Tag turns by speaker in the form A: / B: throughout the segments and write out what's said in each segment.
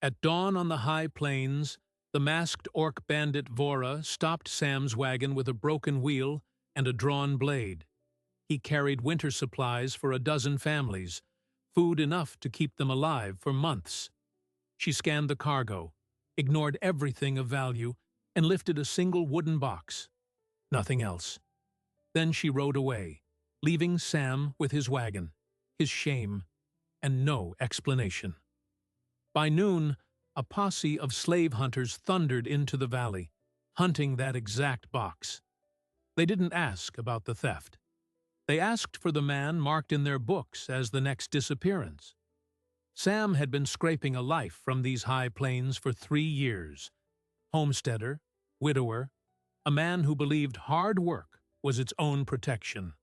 A: At dawn on the high plains, the masked orc bandit Vora stopped Sam's wagon with a broken wheel and a drawn blade. He carried winter supplies for a dozen families, food enough to keep them alive for months. She scanned the cargo, ignored everything of value, and lifted a single wooden box. Nothing else. Then she rode away, leaving Sam with his wagon, his shame, and no explanation. By noon, a posse of slave hunters thundered into the valley, hunting that exact box. They didn't ask about the theft. They asked for the man marked in their books as the next disappearance. Sam had been scraping a life from these high plains for 3 years. Homesteader, widower, a man who believed hard work was its own protection.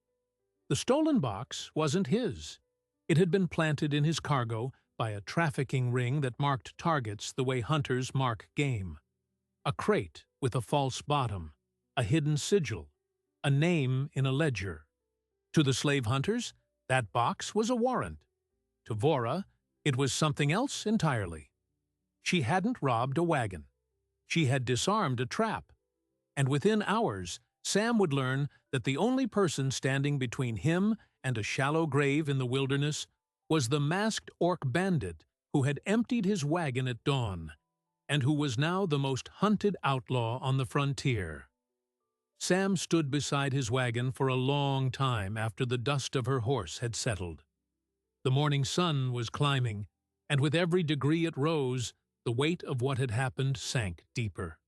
A: The stolen box wasn't his. It had been planted in his cargo by a trafficking ring that marked targets the way hunters mark game. A crate with a false bottom, a hidden sigil, a name in a ledger. To the slave hunters, that box was a warrant. To Vora, it was something else entirely. She hadn't robbed a wagon. She had disarmed a trap. And within hours, Sam would learn that the only person standing between him and a shallow grave in the wilderness was the masked orc bandit who had emptied his wagon at dawn, and who was now the most hunted outlaw on the frontier. Sam stood beside his wagon for a long time after the dust of her horse had settled. The morning sun was climbing, and with every degree it rose, the weight of what had happened sank deeper.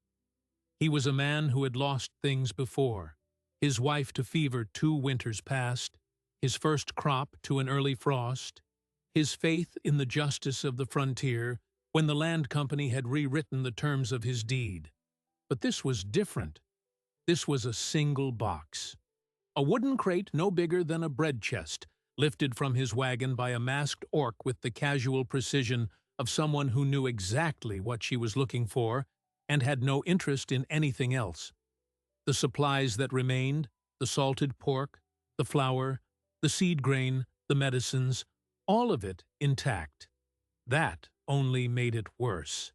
A: He was a man who had lost things before, his wife to fever 2 winters past, his first crop to an early frost, his faith in the justice of the frontier when the land company had rewritten the terms of his deed. But this was different. This was a single box. A wooden crate no bigger than a bread chest, lifted from his wagon by a masked orc with the casual precision of someone who knew exactly what she was looking for and had no interest in anything else. The supplies that remained, the salted pork, the flour, the seed grain, the medicines, all of it intact. That only made it worse.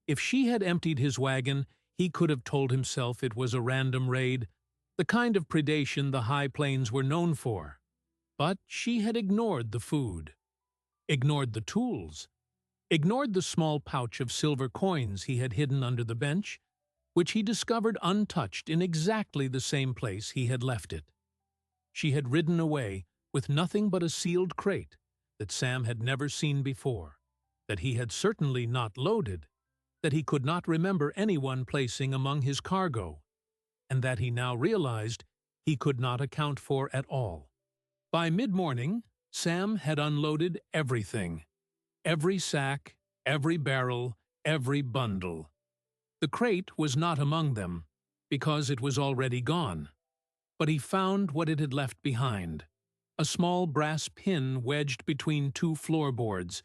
A: If she had emptied his wagon, he could have told himself it was a random raid, the kind of predation the high plains were known for. But she had ignored the food, ignored the tools, ignored the small pouch of silver coins he had hidden under the bench, which he discovered untouched in exactly the same place he had left it. She had ridden away with nothing but a sealed crate that Sam had never seen before, that he had certainly not loaded, that he could not remember anyone placing among his cargo, and that he now realized he could not account for at all. By mid-morning, Sam had unloaded everything. Every sack, every barrel, every bundle. The crate was not among them, because it was already gone. But he found what it had left behind. A small brass pin wedged between 2 floorboards,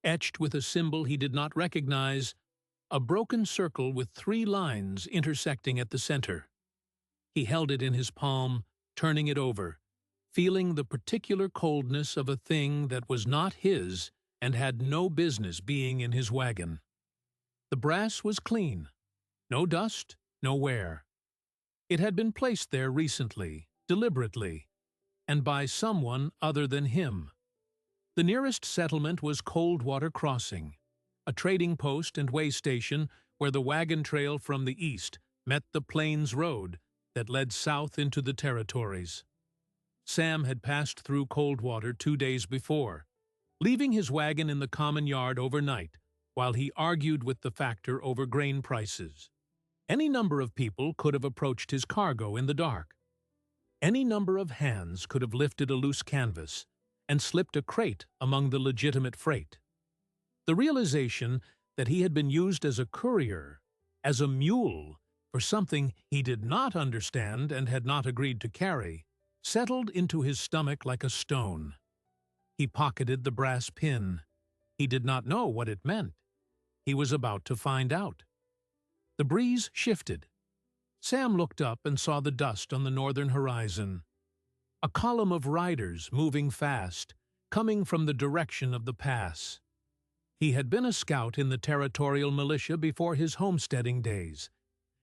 A: etched with a symbol he did not recognize, a broken circle with 3 lines intersecting at the center. He held it in his palm, turning it over, feeling the particular coldness of a thing that was not his and had no business being in his wagon. The brass was clean. No dust, no wear. It had been placed there recently, deliberately, and by someone other than him. The nearest settlement was Coldwater Crossing, a trading post and way station where the wagon trail from the east met the Plains Road that led south into the territories. Sam had passed through Coldwater 2 days before, leaving his wagon in the common yard overnight while he argued with the factor over grain prices. Any number of people could have approached his cargo in the dark. Any number of hands could have lifted a loose canvas and slipped a crate among the legitimate freight. The realization that he had been used as a courier, as a mule, for something he did not understand and had not agreed to carry, settled into his stomach like a stone. He pocketed the brass pin. He did not know what it meant. He was about to find out. The breeze shifted. Sam looked up and saw the dust on the northern horizon. A column of riders moving fast, coming from the direction of the pass. He had been a scout in the territorial militia before his homesteading days,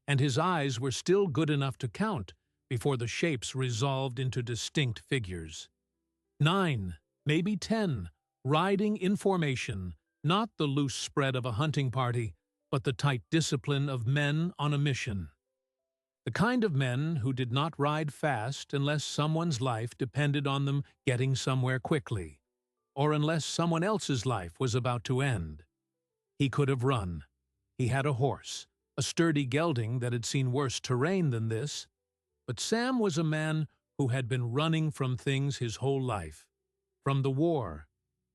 A: and his eyes were still good enough to count before the shapes resolved into distinct figures. 9, maybe 10, riding in formation, not the loose spread of a hunting party, but the tight discipline of men on a mission. The kind of men who did not ride fast unless someone's life depended on them getting somewhere quickly, or unless someone else's life was about to end. He could have run. He had a horse, a sturdy gelding that had seen worse terrain than this, but Sam was a man who had been running from things his whole life, from the war,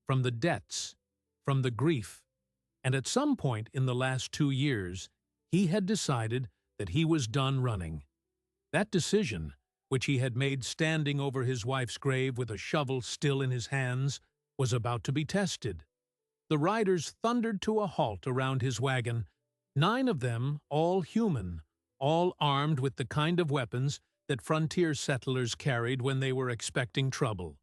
A: from the debts, from the grief, and at some point in the last 2 years, he had decided that he was done running. That decision, which he had made standing over his wife's grave with a shovel still in his hands, was about to be tested. The riders thundered to a halt around his wagon, 9 of them all human, all armed with the kind of weapons that frontier settlers carried when they were expecting trouble.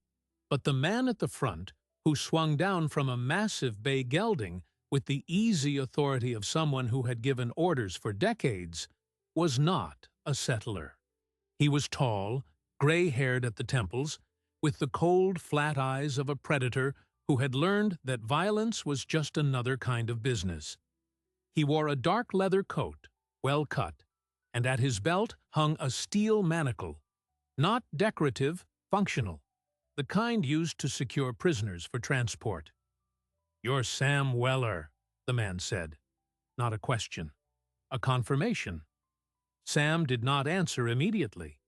A: But the man at the front, who swung down from a massive bay gelding with the easy authority of someone who had given orders for decades, was not a settler. He was tall, gray-haired at the temples, with the cold, flat eyes of a predator who had learned that violence was just another kind of business. He wore a dark leather coat, well cut, and at his belt hung a steel manacle, not decorative, functional, the kind used to secure prisoners for transport. "You're Sam Weller," the man said. Not a question. A confirmation. Sam did not answer immediately.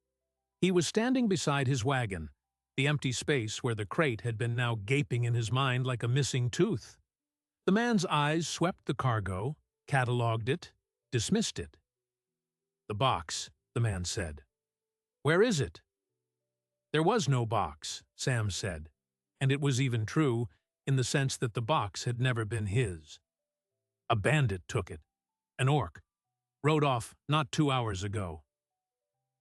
A: He was standing beside his wagon, the empty space where the crate had been now gaping in his mind like a missing tooth. The man's eyes swept the cargo, catalogued it, dismissed it. "The box," the man said. "Where is it?" There was no box, Sam said, and it was even true in the sense that the box had never been his. "A bandit took it. An orc. Rode off not 2 hours ago."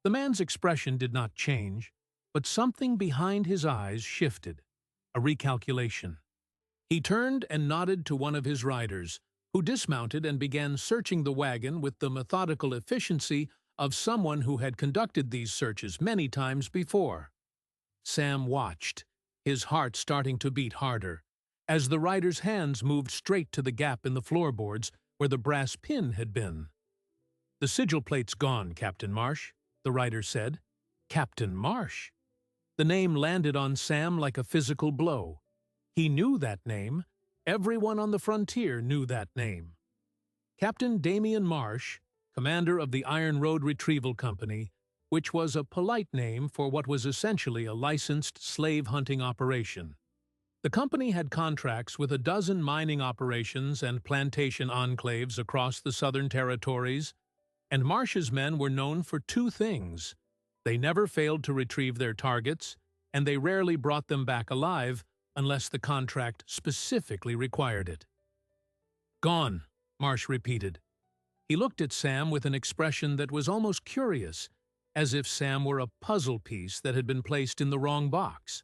A: The man's expression did not change, but something behind his eyes shifted, a recalculation. He turned and nodded to one of his riders, who dismounted and began searching the wagon with the methodical efficiency of someone who had conducted these searches many times before. Sam watched, his heart starting to beat harder, as the rider's hands moved straight to the gap in the floorboards where the brass pin had been. "The sigil plate's gone, Captain Marsh," the rider said. Captain Marsh? The name landed on Sam like a physical blow. He knew that name. Everyone on the frontier knew that name. Captain Damian Marsh, commander of the Iron Road Retrieval Company, which was a polite name for what was essentially a licensed slave-hunting operation. The company had contracts with a dozen mining operations and plantation enclaves across the Southern Territories, and Marsh's men were known for 2 things. They never failed to retrieve their targets, and they rarely brought them back alive unless the contract specifically required it. "Gone," Marsh repeated. He looked at Sam with an expression that was almost curious, as if Sam were a puzzle piece that had been placed in the wrong box.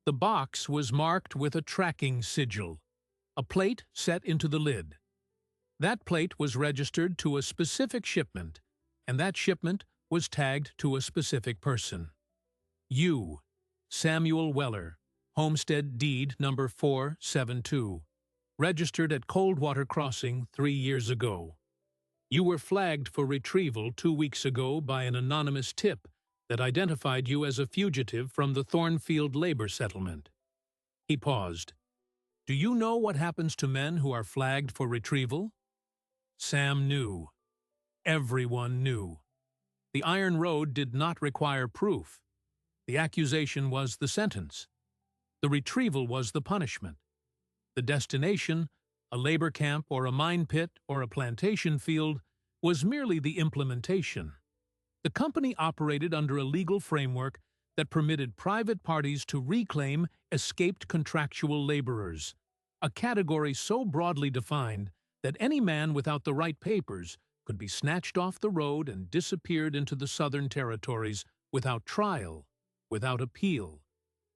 A: The box was marked with a tracking sigil, a plate set into the lid. That plate was registered to a specific shipment, and that shipment was tagged to a specific person. You, Samuel Weller, Homestead Deed number 472, registered at Coldwater Crossing 3 years ago. You were flagged for retrieval 2 weeks ago by an anonymous tip that identified you as a fugitive from the Thornfield labor settlement. He paused. "Do you know what happens to men who are flagged for retrieval?" Sam knew. Everyone knew. The Iron Road did not require proof. The accusation was the sentence. The retrieval was the punishment. The destination, a labor camp or a mine pit or a plantation field, was merely the implementation. The company operated under a legal framework that permitted private parties to reclaim escaped contractual laborers, a category so broadly defined that any man without the right papers could be snatched off the road and disappeared into the Southern Territories without trial, without appeal,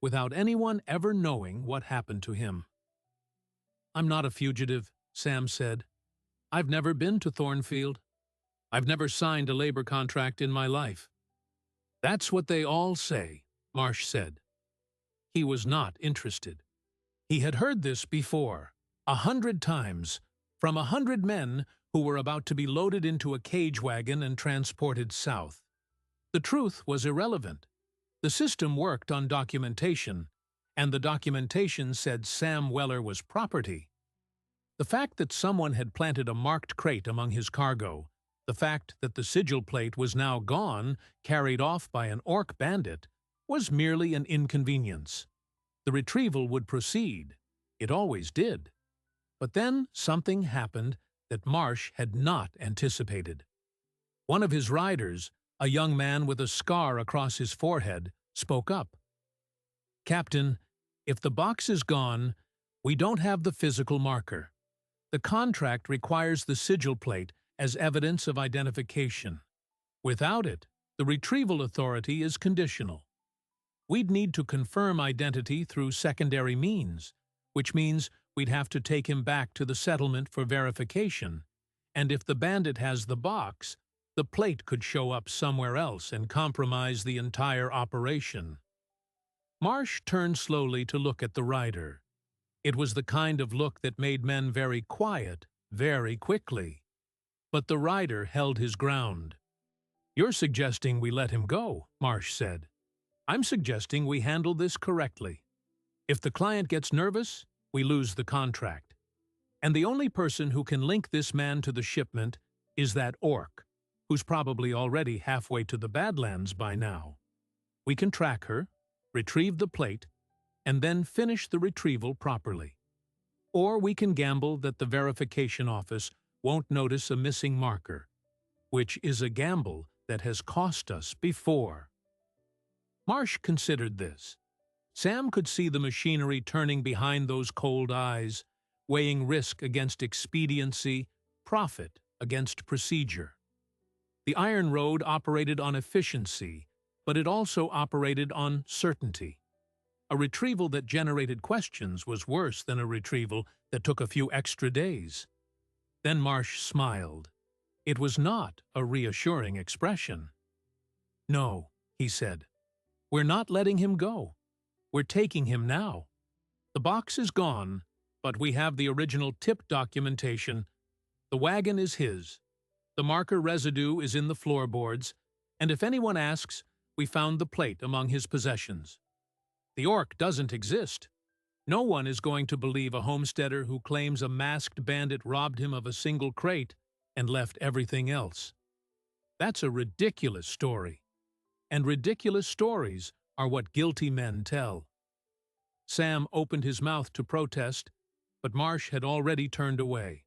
A: without anyone ever knowing what happened to him. I'm not a fugitive, Sam said. I've never been to Thornfield. I've never signed a labor contract in my life. That's what they all say, Marsh said. He was not interested. He had heard this before, 100 times, from 100 men who were about to be loaded into a cage wagon and transported south. The truth was irrelevant. The system worked on documentation, and the documentation said Sam Weller was property. The fact that someone had planted a marked crate among his cargo, the fact that the sigil plate was now gone, carried off by an Orc Bandit, was merely an inconvenience. The retrieval would proceed. It always did. But then something happened that Marsh had not anticipated. One of his riders, a young man with a scar across his forehead, spoke up. "Captain, if the box is gone, we don't have the physical marker. The contract requires the sigil plate as evidence of identification. Without it, the retrieval authority is conditional. We'd need to confirm identity through secondary means, which means we'd have to take him back to the settlement for verification, and if the bandit has the box, the plate could show up somewhere else and compromise the entire operation." Marsh turned slowly to look at the rider. It was the kind of look that made men very quiet, very quickly. But the rider held his ground. "You're suggesting we let him go," Marsh said. "I'm suggesting we handle this correctly. If the client gets nervous, we lose the contract. And the only person who can link this man to the shipment is that orc, who's probably already halfway to the Badlands by now. We can track her, retrieve the plate, and then finish the retrieval properly. Or we can gamble that the verification office won't notice a missing marker, which is a gamble that has cost us before." Marsh considered this. Sam could see the machinery turning behind those cold eyes, weighing risk against expediency, profit against procedure. The Iron Road operated on efficiency, but it also operated on certainty. A retrieval that generated questions was worse than a retrieval that took a few extra days. Then Marsh smiled. It was not a reassuring expression. "No," he said. "We're not letting him go. We're taking him now. The box is gone, but we have the original tip documentation. The wagon is his. The marker residue is in the floorboards, and if anyone asks, we found the plate among his possessions. The orc doesn't exist. No one is going to believe a homesteader who claims a masked bandit robbed him of a single crate and left everything else. That's a ridiculous story. And ridiculous stories are what guilty men tell." Sam opened his mouth to protest, but Marsh had already turned away.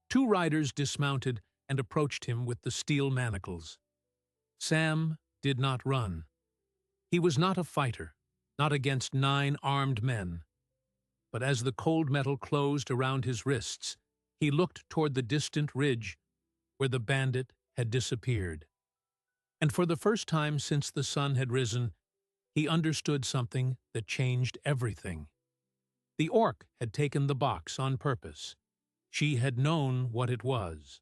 A: Two riders dismounted and approached him with the steel manacles. Sam did not run. He was not a fighter, not against 9 armed men. But as the cold metal closed around his wrists, he looked toward the distant ridge where the bandit had disappeared. And for the first time since the sun had risen, he understood something that changed everything. The orc had taken the box on purpose. She had known what it was.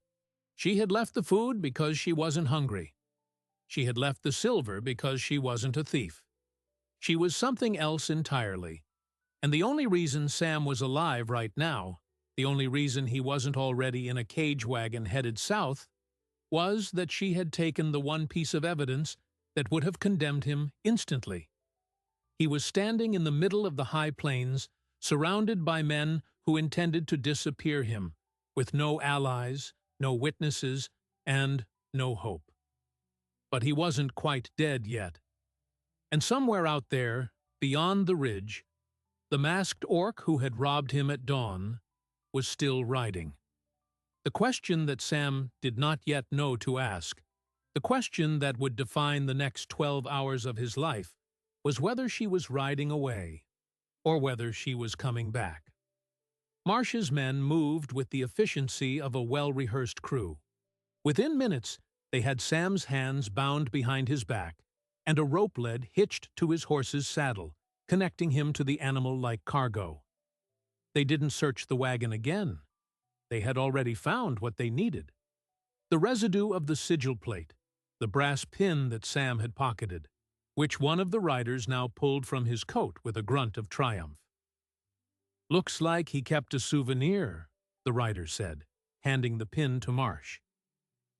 A: She had left the food because she wasn't hungry. She had left the silver because she wasn't a thief. She was something else entirely. And the only reason Sam was alive right now, the only reason he wasn't already in a cage wagon headed south, was that she had taken the one piece of evidence that would have condemned him instantly. He was standing in the middle of the high plains, surrounded by men who intended to disappear him, with no allies, no witnesses, and no hope. But he wasn't quite dead yet. And somewhere out there, beyond the ridge, the masked orc who had robbed him at dawn was still riding. The question that Sam did not yet know to ask, the question that would define the next 12 hours of his life, was whether she was riding away, or whether she was coming back. Marsh's men moved with the efficiency of a well-rehearsed crew. Within minutes, they had Sam's hands bound behind his back, and a rope lead hitched to his horse's saddle, connecting him to the animal like cargo. They didn't search the wagon again. They had already found what they needed. The residue of the sigil plate, the brass pin that Sam had pocketed, which one of the riders now pulled from his coat with a grunt of triumph. "Looks like he kept a souvenir," the rider said, handing the pin to Marsh.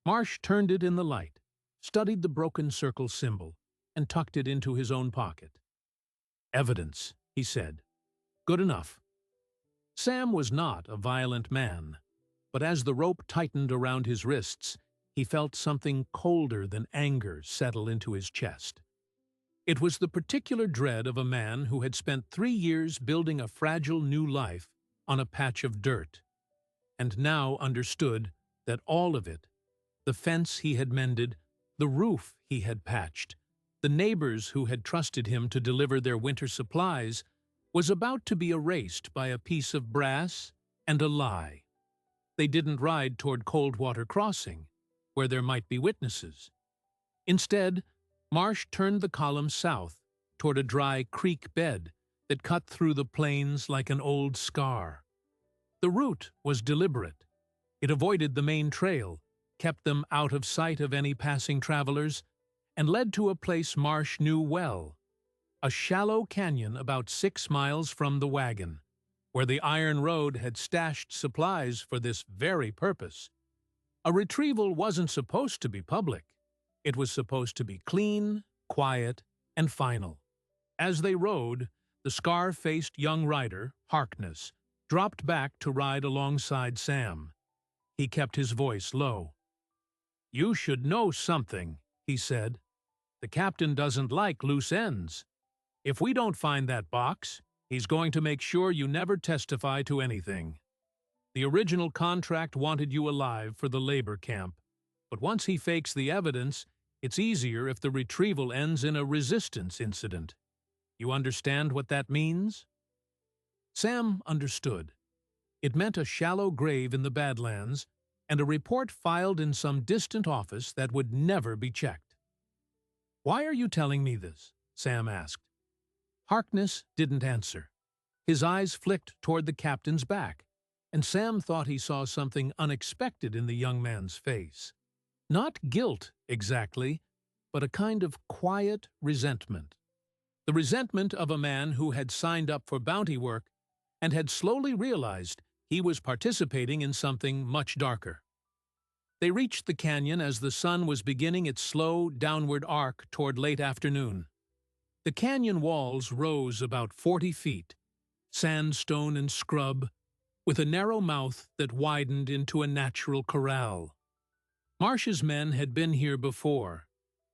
A: Marsh turned it in the light, studied the broken circle symbol, and tucked it into his own pocket. "Evidence," he said. "Good enough." Sam was not a violent man, but as the rope tightened around his wrists, he felt something colder than anger settle into his chest. It was the particular dread of a man who had spent 3 years building a fragile new life on a patch of dirt, and now understood that all of it, the fence he had mended, the roof he had patched, the neighbors who had trusted him to deliver their winter supplies, was about to be erased by a piece of brass and a lie. They didn't ride toward Coldwater Crossing, where there might be witnesses. Instead, Marsh turned the column south toward a dry creek bed that cut through the plains like an old scar. The route was deliberate. It avoided the main trail, kept them out of sight of any passing travelers, and led to a place Marsh knew well, a shallow canyon about 6 miles from the wagon, where the iron road had stashed supplies for this very purpose. A retrieval wasn't supposed to be public. It was supposed to be clean, quiet, and final. As they rode, the scar-faced young rider, Harkness, dropped back to ride alongside Sam. He kept his voice low. "You should know something," he said. "The captain doesn't like loose ends. If we don't find that box, he's going to make sure you never testify to anything. The original contract wanted you alive for the labor camp, but once he fakes the evidence, it's easier if the retrieval ends in a resistance incident. You understand what that means?" Sam understood. It meant a shallow grave in the Badlands and a report filed in some distant office that would never be checked. "Why are you telling me this?" Sam asked. Harkness didn't answer. His eyes flicked toward the captain's back, and Sam thought he saw something unexpected in the young man's face. Not guilt, exactly, but a kind of quiet resentment. The resentment of a man who had signed up for bounty work and had slowly realized he was participating in something much darker. They reached the canyon as the sun was beginning its slow downward arc toward late afternoon. The canyon walls rose about 40 feet, sandstone and scrub, with a narrow mouth that widened into a natural corral. Marsh's men had been here before.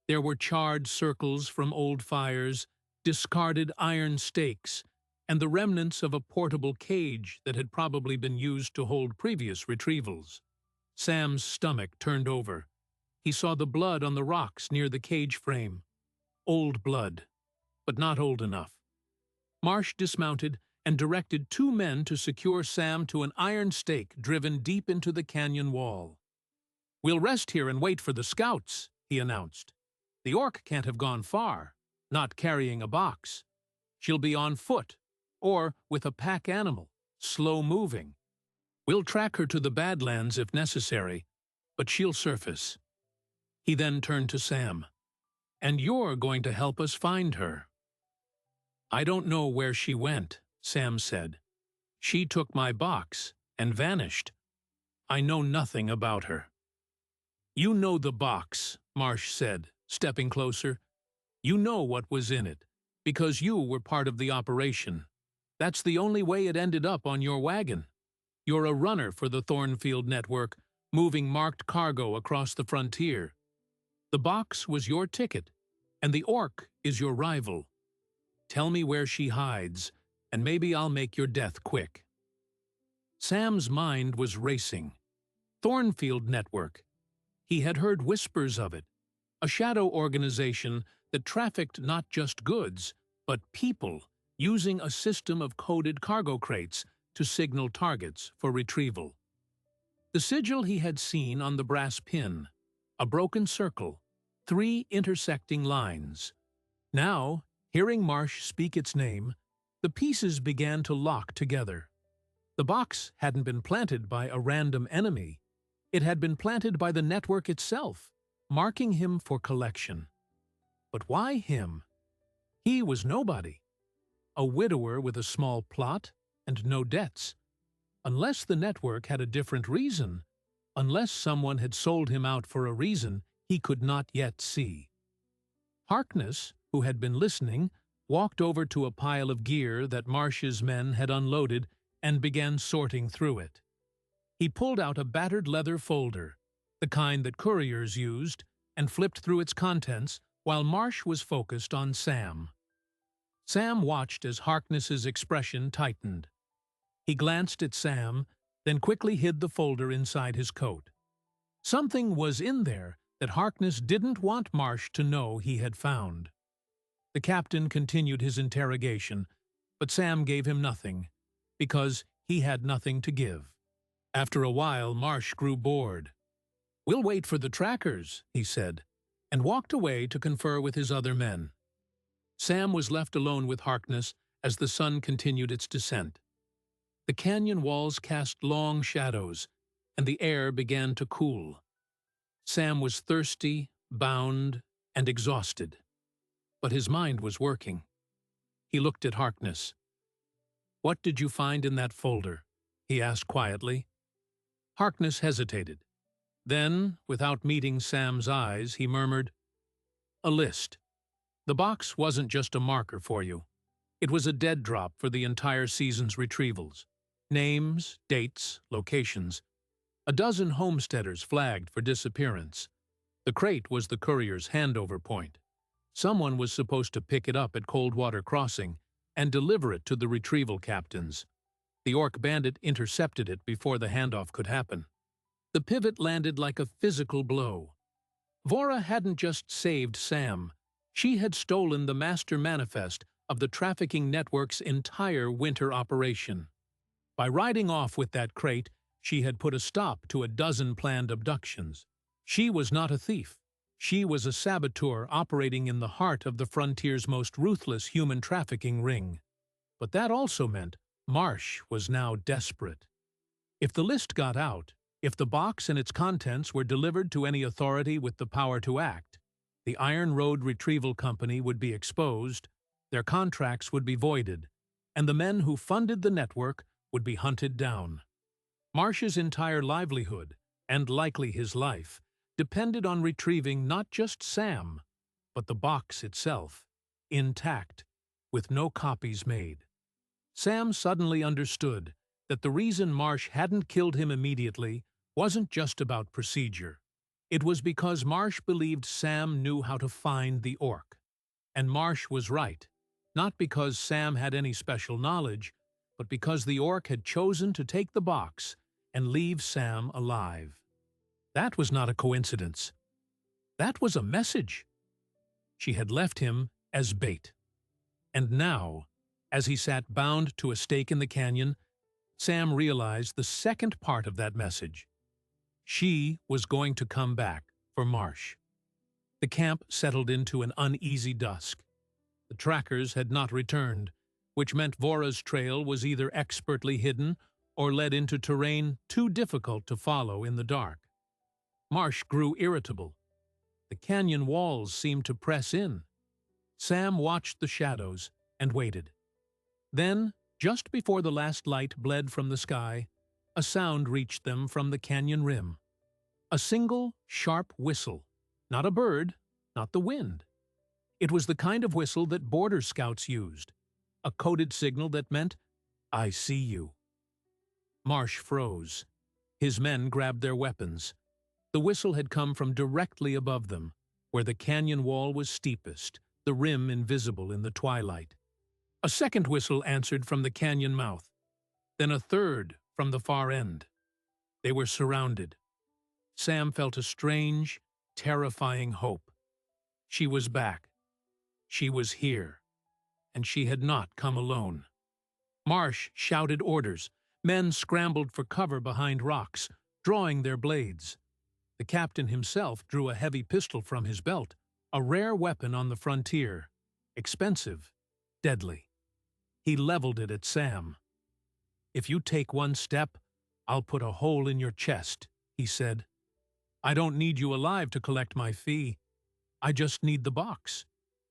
A: There were charred circles from old fires, discarded iron stakes, and the remnants of a portable cage that had probably been used to hold previous retrievals. Sam's stomach turned over. He saw the blood on the rocks near the cage frame. Old blood, but not old enough. Marsh dismounted and directed 2 men to secure Sam to an iron stake driven deep into the canyon wall. "We'll rest here and wait for the scouts," he announced. "The orc can't have gone far, not carrying a box. She'll be on foot, or with a pack animal, slow-moving. We'll track her to the Badlands if necessary, but she'll surface." He then turned to Sam. "And you're going to help us find her." "I don't know where she went," Sam said. "She took my box and vanished. I know nothing about her." "You know the box," Marsh said, stepping closer. "You know what was in it, because you were part of the operation. That's the only way it ended up on your wagon. You're a runner for the Thornfield Network, moving marked cargo across the frontier. The box was your ticket, and the orc is your rival. Tell me where she hides, and maybe I'll make your death quick." Sam's mind was racing. Thornfield Network. He had heard whispers of it, a shadow organization that trafficked not just goods, but people, using a system of coded cargo crates to signal targets for retrieval. The sigil he had seen on the brass pin, a broken circle, 3 intersecting lines. Now, hearing Marsh speak its name, the pieces began to lock together. The box hadn't been planted by a random enemy. It had been planted by the network itself, marking him for collection. But why him? He was nobody. A widower with a small plot and no debts. Unless the network had a different reason, unless someone had sold him out for a reason he could not yet see. Harkness, who had been listening, walked over to a pile of gear that Marsh's men had unloaded and began sorting through it. He pulled out a battered leather folder, the kind that couriers used, and flipped through its contents while Marsh was focused on Sam. Sam watched as Harkness's expression tightened. He glanced at Sam, then quickly hid the folder inside his coat. Something was in there that Harkness didn't want Marsh to know he had found. The captain continued his interrogation, but Sam gave him nothing, because he had nothing to give. After a while, Marsh grew bored. "We'll wait for the trackers," he said, and walked away to confer with his other men. Sam was left alone with Harkness as the sun continued its descent. The canyon walls cast long shadows, and the air began to cool. Sam was thirsty, bound, and exhausted. But his mind was working. He looked at Harkness. "What did you find in that folder?" he asked quietly. Harkness hesitated. Then, without meeting Sam's eyes, he murmured, "A list. The box wasn't just a marker for you. It was a dead drop for the entire season's retrievals. Names, dates, locations. A dozen homesteaders flagged for disappearance. The crate was the courier's handover point. Someone was supposed to pick it up at Coldwater Crossing and deliver it to the retrieval captains. The Orc Bandit intercepted it before the handoff could happen. The pivot landed like a physical blow. Vora hadn't just saved Sam. She had stolen the master manifest of the trafficking network's entire winter operation. By riding off with that crate, she had put a stop to a dozen planned abductions. She was not a thief. She was a saboteur operating in the heart of the frontier's most ruthless human trafficking ring. But that also meant Marsh was now desperate. If the list got out, if the box and its contents were delivered to any authority with the power to act, the Iron Road Retrieval Company would be exposed, their contracts would be voided, and the men who funded the network would be hunted down. Marsh's entire livelihood, and likely his life, depended on retrieving not just Sam, but the box itself, intact, with no copies made. Sam suddenly understood that the reason Marsh hadn't killed him immediately wasn't just about procedure. It was because Marsh believed Sam knew how to find the orc. And Marsh was right, not because Sam had any special knowledge, but because the orc had chosen to take the box and leave Sam alive. That was not a coincidence. That was a message. She had left him as bait. And now, as he sat bound to a stake in the canyon, Sam realized the second part of that message. She was going to come back for Marsh. The camp settled into an uneasy dusk. The trackers had not returned, which meant Vora's trail was either expertly hidden or led into terrain too difficult to follow in the dark. Marsh grew irritable. The canyon walls seemed to press in. Sam watched the shadows and waited. Then, just before the last light bled from the sky, a sound reached them from the canyon rim. A single, sharp whistle. Not a bird, not the wind. It was the kind of whistle that border scouts used. A coded signal that meant, "I see you." Marsh froze. His men grabbed their weapons. The whistle had come from directly above them, where the canyon wall was steepest, the rim invisible in the twilight. A second whistle answered from the canyon mouth, then a third from the far end. They were surrounded. Sam felt a strange, terrifying hope. She was back. She was here. And she had not come alone. Marsh shouted orders. Men scrambled for cover behind rocks, drawing their blades. The captain himself drew a heavy pistol from his belt, a rare weapon on the frontier. Expensive, deadly. He leveled it at Sam. "If you take one step, I'll put a hole in your chest," he said. "I don't need you alive to collect my fee. I just need the box.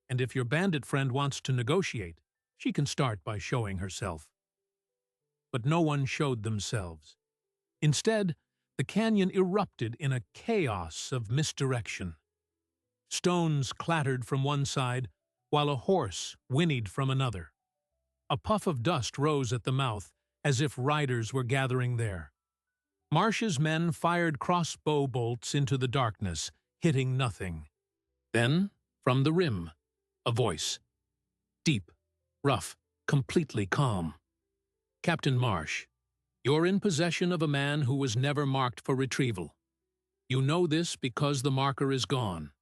A: And if your bandit friend wants to negotiate, she can start by showing herself." But no one showed themselves. Instead, the canyon erupted in a chaos of misdirection. Stones clattered from one side, while a horse whinnied from another. A puff of dust rose at the mouth, as if riders were gathering there. Marsh's men fired crossbow bolts into the darkness, hitting nothing. Then, from the rim, a voice. Deep, rough, completely calm. "Captain Marsh, you're in possession of a man who was never marked for retrieval. You know this because the marker is gone.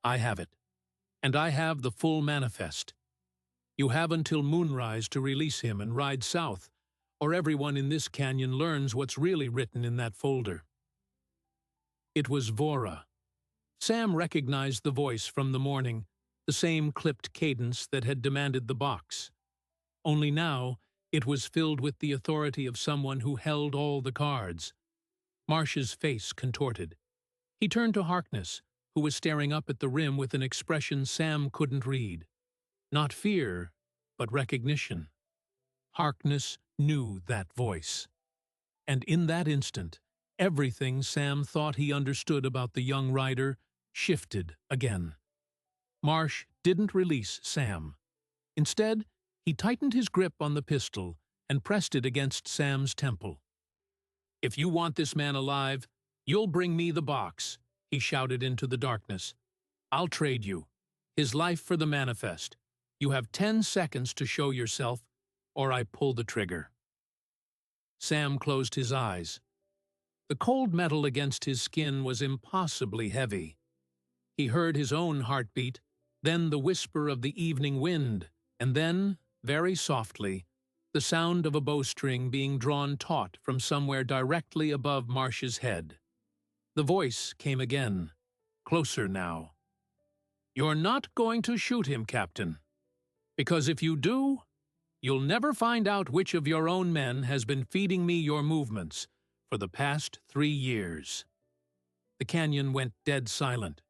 A: I have it. And I have the full manifest. You have until moonrise to release him and ride south, or everyone in this canyon learns what's really written in that folder." It was Vora. Sam recognized the voice from the morning, the same clipped cadence that had demanded the box. Only now, it was filled with the authority of someone who held all the cards. Marsh's face contorted. He turned to Harkness, who was staring up at the rim with an expression Sam couldn't read. Not fear, but recognition. Harkness knew that voice. And in that instant, everything Sam thought he understood about the young rider shifted again. Marsh didn't release Sam. Instead, he tightened his grip on the pistol and pressed it against Sam's temple. "If you want this man alive, you'll bring me the box," he shouted into the darkness. "I'll trade you. His life for the manifest. You have 10 seconds to show yourself, or I pull the trigger." Sam closed his eyes. The cold metal against his skin was impossibly heavy. He heard his own heartbeat, then the whisper of the evening wind, and then, very softly, the sound of a bowstring being drawn taut from somewhere directly above Marsh's head. The voice came again, closer now. "You're not going to shoot him, Captain. Because if you do, you'll never find out which of your own men has been feeding me your movements for the past 3 years." The canyon went dead silent.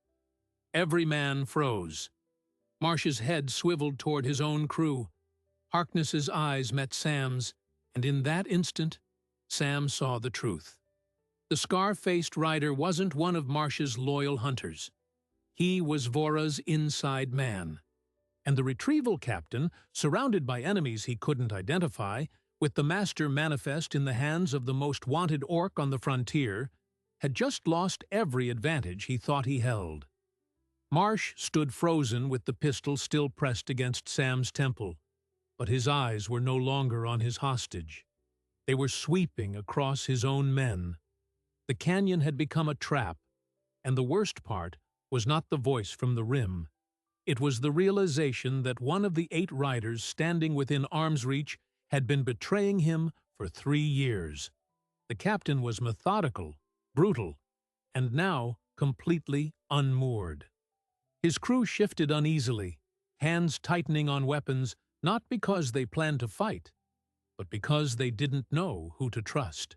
A: Every man froze. Marsh's head swiveled toward his own crew. Harkness's eyes met Sam's, and in that instant, Sam saw the truth. The scar-faced rider wasn't one of Marsh's loyal hunters. He was Vora's inside man. And the retrieval captain, surrounded by enemies he couldn't identify, with the master manifest in the hands of the most wanted orc on the frontier, had just lost every advantage he thought he held. Marsh stood frozen with the pistol still pressed against Sam's temple, but his eyes were no longer on his hostage. They were sweeping across his own men. The canyon had become a trap, and the worst part was not the voice from the rim. It was the realization that one of the 8 riders standing within arm's reach had been betraying him for 3 years. The captain was methodical, brutal, and now completely unmoored. His crew shifted uneasily, hands tightening on weapons, not because they planned to fight, but because they didn't know who to trust.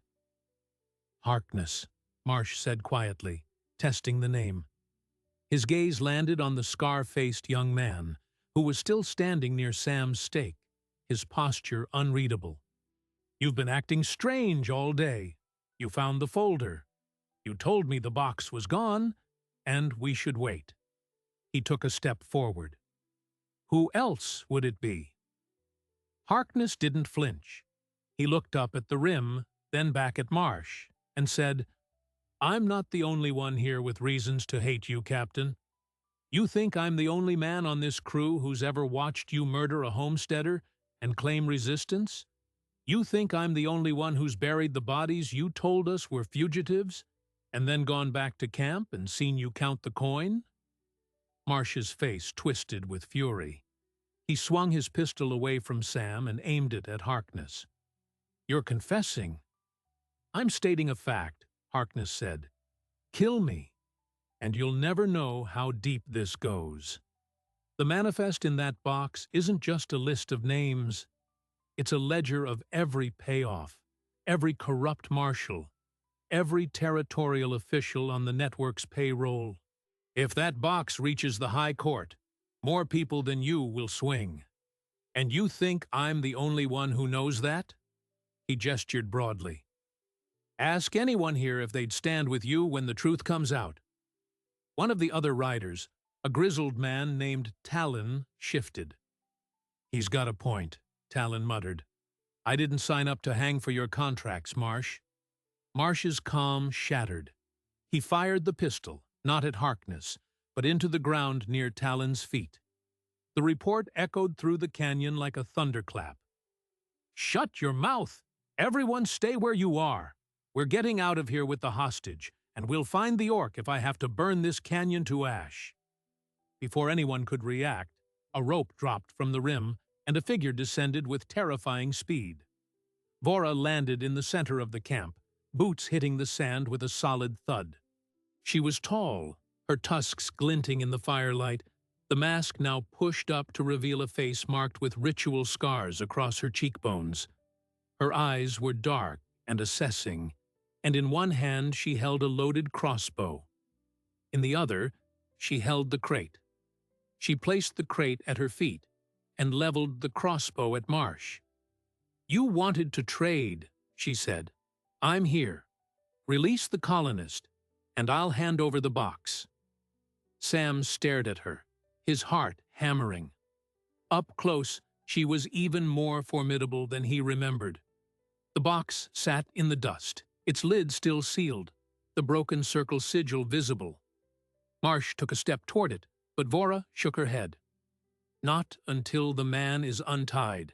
A: "Harkness," Marsh said quietly, testing the name. His gaze landed on the scar-faced young man, who was still standing near Sam's stake, his posture unreadable. "You've been acting strange all day. You found the folder. You told me the box was gone, and we should wait." He took a step forward. "Who else would it be?" Harkness didn't flinch. He looked up at the rim, then back at Marsh, and said, "I'm not the only one here with reasons to hate you, Captain. You think I'm the only man on this crew who's ever watched you murder a homesteader and claim resistance? You think I'm the only one who's buried the bodies you told us were fugitives, and then gone back to camp and seen you count the coin?" Marsh's face twisted with fury. He swung his pistol away from Sam and aimed it at Harkness. "You're confessing." "I'm stating a fact," Harkness said. "Kill me, and you'll never know how deep this goes. The manifest in that box isn't just a list of names. It's a ledger of every payoff, every corrupt marshal, every territorial official on the network's payroll. If that box reaches the high court, more people than you will swing. And you think I'm the only one who knows that? He gestured broadly. Ask anyone here if they'd stand with you when the truth comes out. One of the other riders, a grizzled man named Talon, shifted. He's got a point, Talon muttered. I didn't sign up to hang for your contracts, Marsh. Marsh's calm shattered. He fired the pistol, not at Harkness, but into the ground near Talon's feet. The report echoed through the canyon like a thunderclap. Shut your mouth! Everyone stay where you are. We're getting out of here with the hostage, and we'll find the orc if I have to burn this canyon to ash. Before anyone could react, a rope dropped from the rim, and a figure descended with terrifying speed. Vora landed in the center of the camp, boots hitting the sand with a solid thud. She was tall, her tusks glinting in the firelight, the mask now pushed up to reveal a face marked with ritual scars across her cheekbones. Her eyes were dark and assessing, and in one hand she held a loaded crossbow. In the other, she held the crate. She placed the crate at her feet and leveled the crossbow at Marsh. You wanted to trade, she said. I'm here. Release the colonist, and I'll hand over the box. Sam stared at her, his heart hammering. Up close, she was even more formidable than he remembered. The box sat in the dust, its lid still sealed, the broken circle sigil visible. Marsh took a step toward it, but Vora shook her head. Not until the man is untied.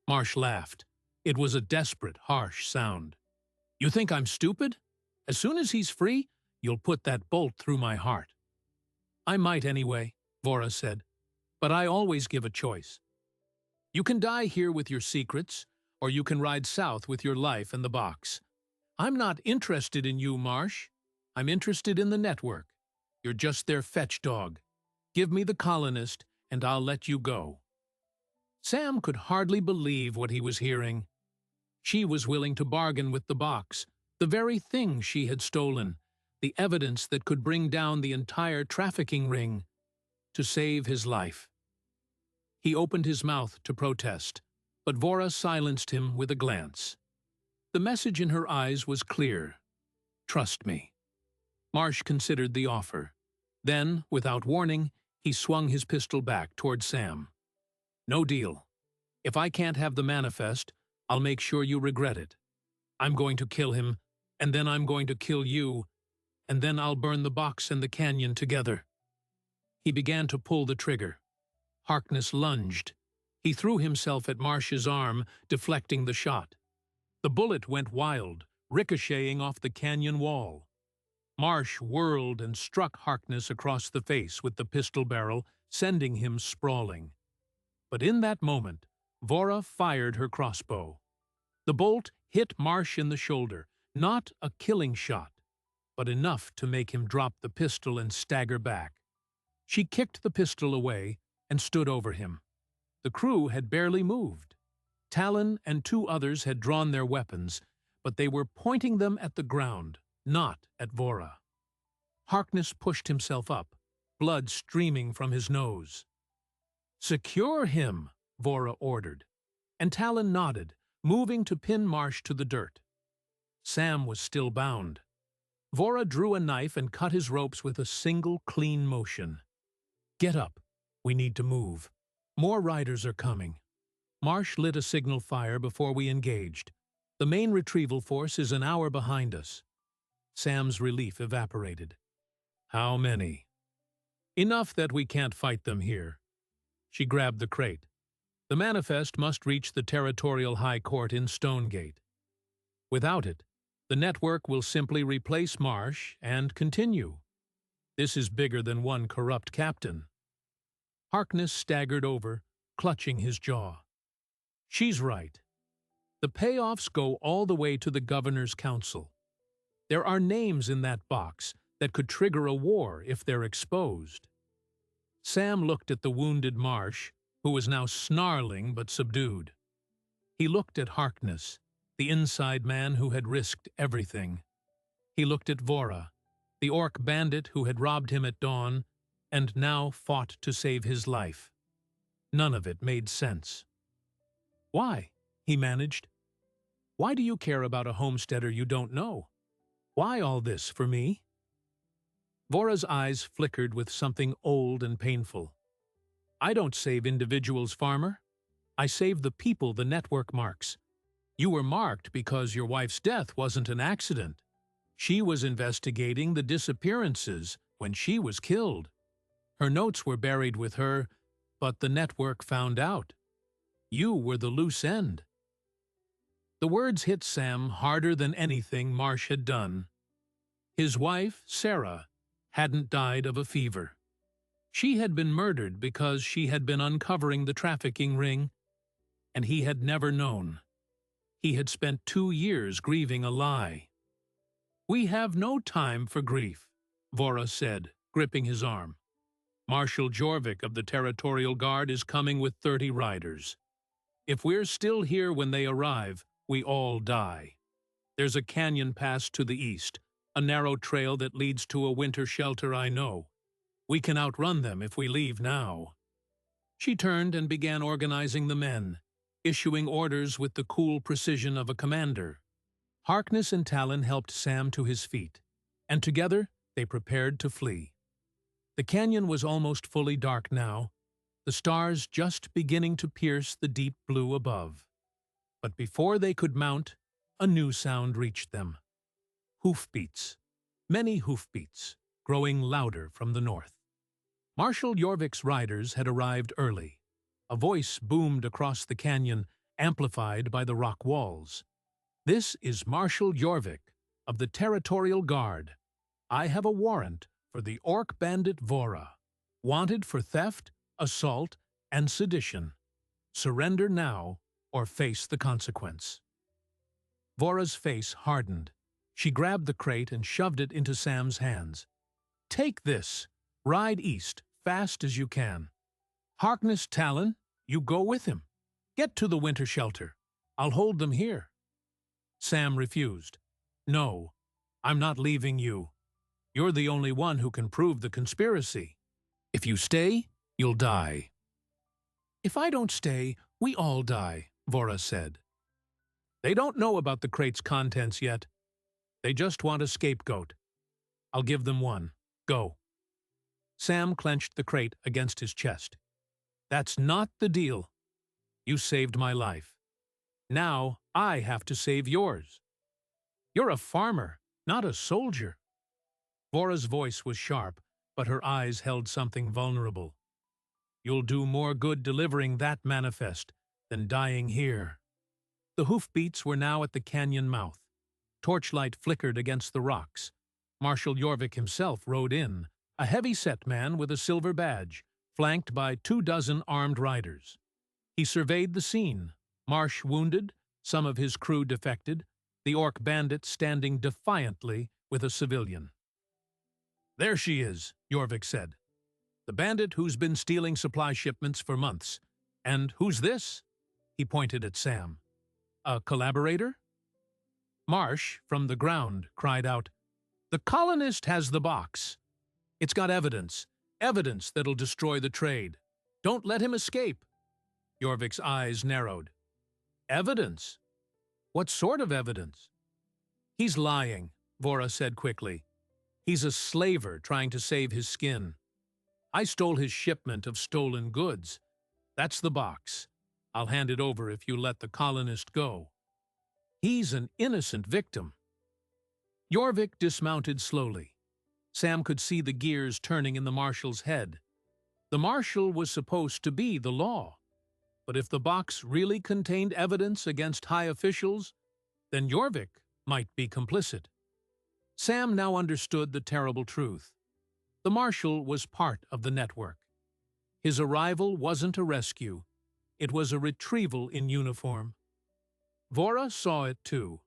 A: Marsh laughed. It was a desperate, harsh sound. You think I'm stupid? As soon as he's free, you'll put that bolt through my heart. I might anyway, Vora said, but I always give a choice. You can die here with your secrets, or you can ride south with your life and the box. I'm not interested in you, Marsh. I'm interested in the network. You're just their fetch dog. Give me the colonist, and I'll let you go. Sam could hardly believe what he was hearing. She was willing to bargain with the box, the very thing she had stolen, the evidence that could bring down the entire trafficking ring, to save his life. He opened his mouth to protest, but Vora silenced him with a glance. The message in her eyes was clear. Trust me. Marsh considered the offer. Then, without warning, he swung his pistol back toward Sam. No deal. If I can't have the manifest, I'll make sure you regret it. I'm going to kill him, and then I'm going to kill you, and then I'll burn the box and the canyon together. He began to pull the trigger. Harkness lunged. He threw himself at Marsh's arm, deflecting the shot. The bullet went wild, ricocheting off the canyon wall. Marsh whirled and struck Harkness across the face with the pistol barrel, sending him sprawling. But in that moment, Vora fired her crossbow. The bolt hit Marsh in the shoulder, not a killing shot, but enough to make him drop the pistol and stagger back. She kicked the pistol away and stood over him. The crew had barely moved. Talon and two others had drawn their weapons, but they were pointing them at the ground, not at Vora. Harkness pushed himself up, blood streaming from his nose. "Secure him," Vora ordered, and Talon nodded, moving to pin Marsh to the dirt. Sam was still bound. Vora drew a knife and cut his ropes with a single clean motion. "Get up. We need to move. More riders are coming." Marsh lit a signal fire before we engaged. "The main retrieval force is an hour behind us." Sam's relief evaporated. "How many?" "Enough that we can't fight them here." She grabbed the crate. "The manifest must reach the Territorial High Court in Stonegate. Without it, the network will simply replace Marsh and continue. This is bigger than one corrupt captain." Harkness staggered over, clutching his jaw. "She's right. The payoffs go all the way to the Governor's Council. There are names in that box that could trigger a war if they're exposed." Sam looked at the wounded Marsh, who was now snarling but subdued. He looked at Harkness, the inside man who had risked everything. He looked at Vora, the Orc Bandit who had robbed him at dawn and now fought to save his life. None of it made sense. "Why?" he managed. "Why do you care about a homesteader you don't know? Why all this for me?" Vora's eyes flickered with something old and painful. "I don't save individuals, farmer. I save the people the network marks. You were marked because your wife's death wasn't an accident. She was investigating the disappearances when she was killed. Her notes were buried with her, but the network found out. You were the loose end." The words hit Sam harder than anything Marsh had done. His wife, Sarah, hadn't died of a fever. She had been murdered because she had been uncovering the trafficking ring, and he had never known. He had spent 2 years grieving a lie. "We have no time for grief," Vora said, gripping his arm. "Marshal Jorvik of the Territorial Guard is coming with 30 riders. If we're still here when they arrive, we all die. There's a canyon pass to the east, a narrow trail that leads to a winter shelter I know. We can outrun them if we leave now." She turned and began organizing the men, issuing orders with the cool precision of a commander. Harkness and Talon helped Sam to his feet, and together they prepared to flee. The canyon was almost fully dark now, the stars just beginning to pierce the deep blue above. But before they could mount, a new sound reached them. Hoofbeats. Many hoofbeats, growing louder from the north. Marshal Jorvik's riders had arrived early. A voice boomed across the canyon, amplified by the rock walls. "This is Marshal Jorvik of the Territorial Guard. I have a warrant for the Orc Bandit Vora, wanted for theft, assault, and sedition. Surrender now or face the consequence." Vora's face hardened. She grabbed the crate and shoved it into Sam's hands. "Take this. Ride east, fast as you can. Harkness, Talon, you go with him. Get to the winter shelter. I'll hold them here." Sam refused. "No, I'm not leaving you. You're the only one who can prove the conspiracy. If you stay, you'll die." "If I don't stay, we all die," Vora said. "They don't know about the crate's contents yet. They just want a scapegoat. I'll give them one. Go." Sam clenched the crate against his chest. "That's not the deal. You saved my life. Now I have to save yours. You're a farmer, not a soldier." Vora's voice was sharp, but her eyes held something vulnerable. "You'll do more good delivering that manifest than dying here." The hoofbeats were now at the canyon mouth. Torchlight flickered against the rocks. Marshal Jorvik himself rode in, a heavy-set man with a silver badge, flanked by 24 armed riders. He surveyed the scene, Marsh wounded, some of his crew defected, the Orc Bandit standing defiantly with a civilian. "There she is," Jorvik said. "The bandit who's been stealing supply shipments for months. And who's this?" He pointed at Sam. "A collaborator?" Marsh, from the ground, cried out, "The colonist has the box. It's got evidence that'll destroy the trade. Don't let him escape." Jorvik's eyes narrowed. "Evidence? What sort of evidence?" "He's lying," Vora said quickly. "He's a slaver trying to save his skin. I stole his shipment of stolen goods. That's the box. I'll hand it over if you let the colonist go. He's an innocent victim." Jorvik dismounted slowly. Sam could see the gears turning in the marshal's head. The marshal was supposed to be the law. But if the box really contained evidence against high officials, then Jorvik might be complicit. Sam now understood the terrible truth. The marshal was part of the network. His arrival wasn't a rescue. It was a retrieval in uniform. Vora saw it too.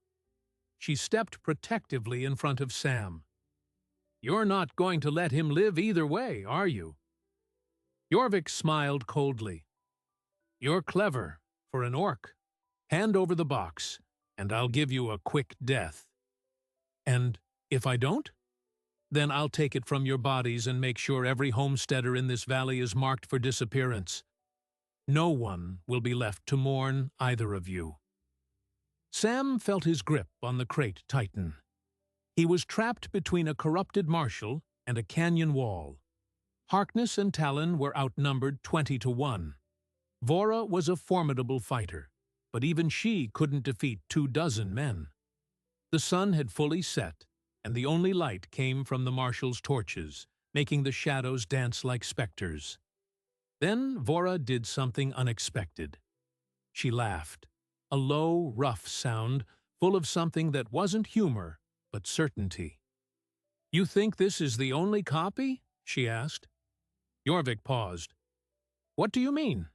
A: She stepped protectively in front of Sam. "You're not going to let him live either way, are you?" Jorvik smiled coldly. "You're clever for an orc." Hand over the box, and I'll give you a quick death. And if I don't? Then I'll take it from your bodies and make sure every homesteader in this valley is marked for disappearance. No one will be left to mourn either of you." Sam felt his grip on the crate tighten. He was trapped between a corrupted marshal and a canyon wall. Harkness and Talon were outnumbered 20-1. Vora was a formidable fighter, but even she couldn't defeat 24 men. The sun had fully set, and the only light came from the marshal's torches, making the shadows dance like specters. Then Vora did something unexpected. She laughed, a low, rough sound full of something that wasn't humor, but certainty. "You think this is the only copy?" she asked. Jorvik paused. "What do you mean?"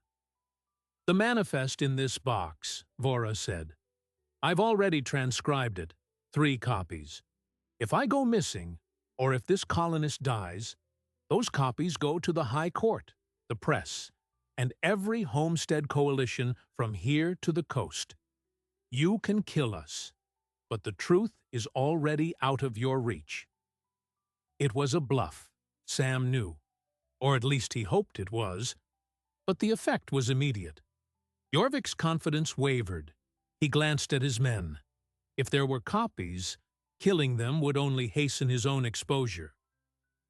A: "The manifest in this box," Vora said. "I've already transcribed it, 3 copies. If I go missing, or if this colonist dies, those copies go to the High Court, the press, and every homestead coalition from here to the coast. You can kill us, but the truth is already out of your reach." It was a bluff, Sam knew, or at least he hoped it was, but the effect was immediate. Jorvik's confidence wavered. He glanced at his men. If there were copies, killing them would only hasten his own exposure.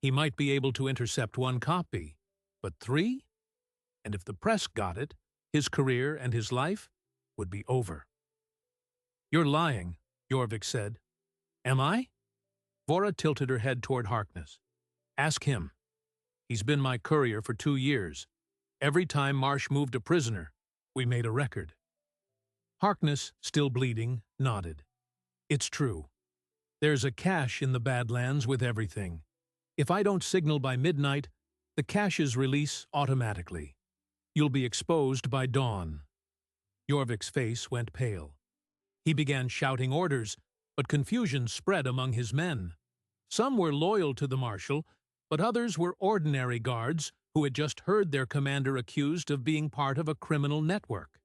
A: He might be able to intercept 1 copy, but 3? And if the press got it, his career and his life would be over. "You're lying," Jorvik said. "Am I?" Vora tilted her head toward Harkness. "Ask him. He's been my courier for 2 years. Every time Marsh moved a prisoner, we made a record." Harkness, still bleeding, nodded. "It's true. There's a cache in the Badlands with everything. If I don't signal by midnight, the caches release automatically. You'll be exposed by dawn." Jorvik's face went pale. He began shouting orders, but confusion spread among his men. Some were loyal to the marshal, but others were ordinary guards who had just heard their commander accused of being part of a criminal network.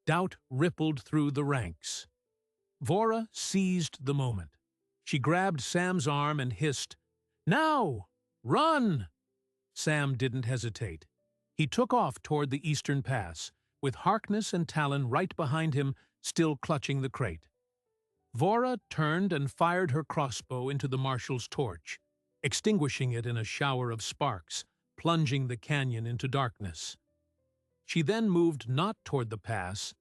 A: Doubt rippled through the ranks. Vora seized the moment. She grabbed Sam's arm and hissed, "Now! Run!" Sam didn't hesitate. He took off toward the eastern pass, with Harkness and Talon right behind him, still clutching the crate. Vora turned and fired her crossbow into the marshal's torch, extinguishing it in a shower of sparks, plunging the canyon into darkness. She then moved not toward the pass,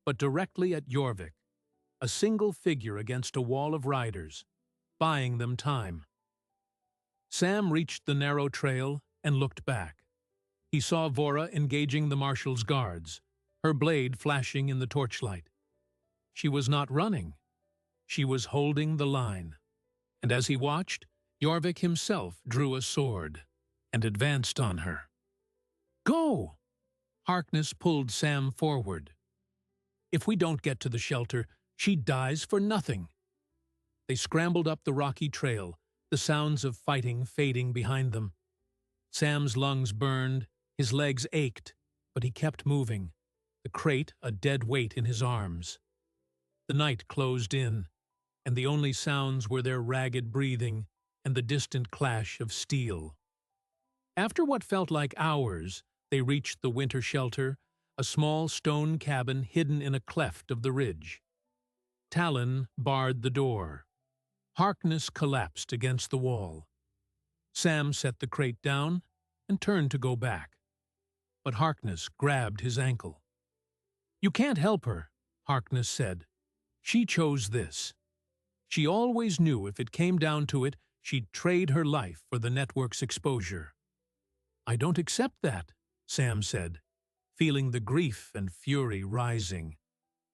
A: but directly at Jorvik, a single figure against a wall of riders, buying them time. Sam reached the narrow trail and looked back. He saw Vora engaging the marshal's guards, her blade flashing in the torchlight. She was not running. She was holding the line. And as he watched, Jorvik himself drew a sword and advanced on her. "Go!" Harkness pulled Sam forward. "If we don't get to the shelter, she dies for nothing." They scrambled up the rocky trail, the sounds of fighting fading behind them. Sam's lungs burned, his legs ached, but he kept moving, the crate a dead weight in his arms. The night closed in, and the only sounds were their ragged breathing and the distant clash of steel. After what felt like hours, they reached the winter shelter, a small stone cabin hidden in a cleft of the ridge. Talon barred the door. Harkness collapsed against the wall. Sam set the crate down and turned to go back. But Harkness grabbed his ankle. "You can't help her," Harkness said. "She chose this. She always knew if it came down to it, she'd trade her life for the network's exposure." "I don't accept that," Sam said, feeling the grief and fury rising.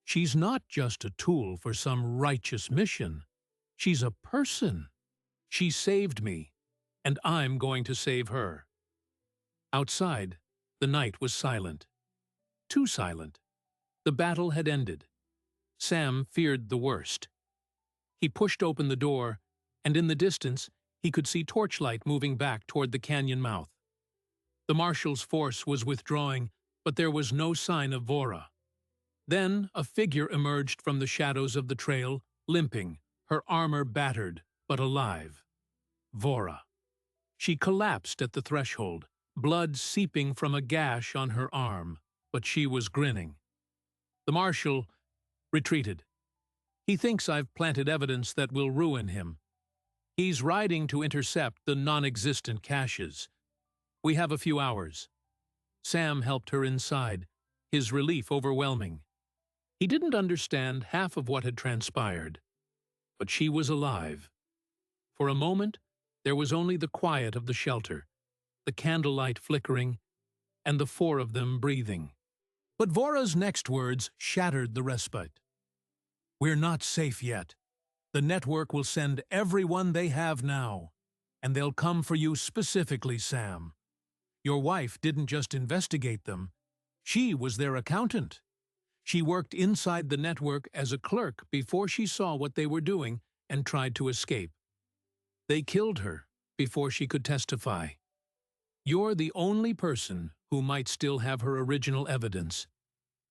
A: "She's not just a tool for some righteous mission. She's a person. She saved me, and I'm going to save her." Outside, the night was silent. Too silent. The battle had ended. Sam feared the worst. He pushed open the door, and in the distance, he could see torchlight moving back toward the canyon mouth. The marshal's force was withdrawing, but there was no sign of Vora. Then a figure emerged from the shadows of the trail, limping, her armor battered, but alive. Vora. She collapsed at the threshold, blood seeping from a gash on her arm, but she was grinning. The marshal retreated. He thinks I've planted evidence that will ruin him. He's riding to intercept the non-existent caches. We have a few hours. Sam helped her inside, his relief overwhelming. He didn't understand half of what had transpired, but she was alive. For a moment, there was only the quiet of the shelter, the candlelight flickering, and the four of them breathing. But Vora's next words shattered the respite. "We're not safe yet. The network will send everyone they have now, and they'll come for you specifically, Sam. Your wife didn't just investigate them. She was their accountant. She worked inside the network as a clerk before she saw what they were doing and tried to escape. They killed her before she could testify. You're the only person who might still have her original evidence,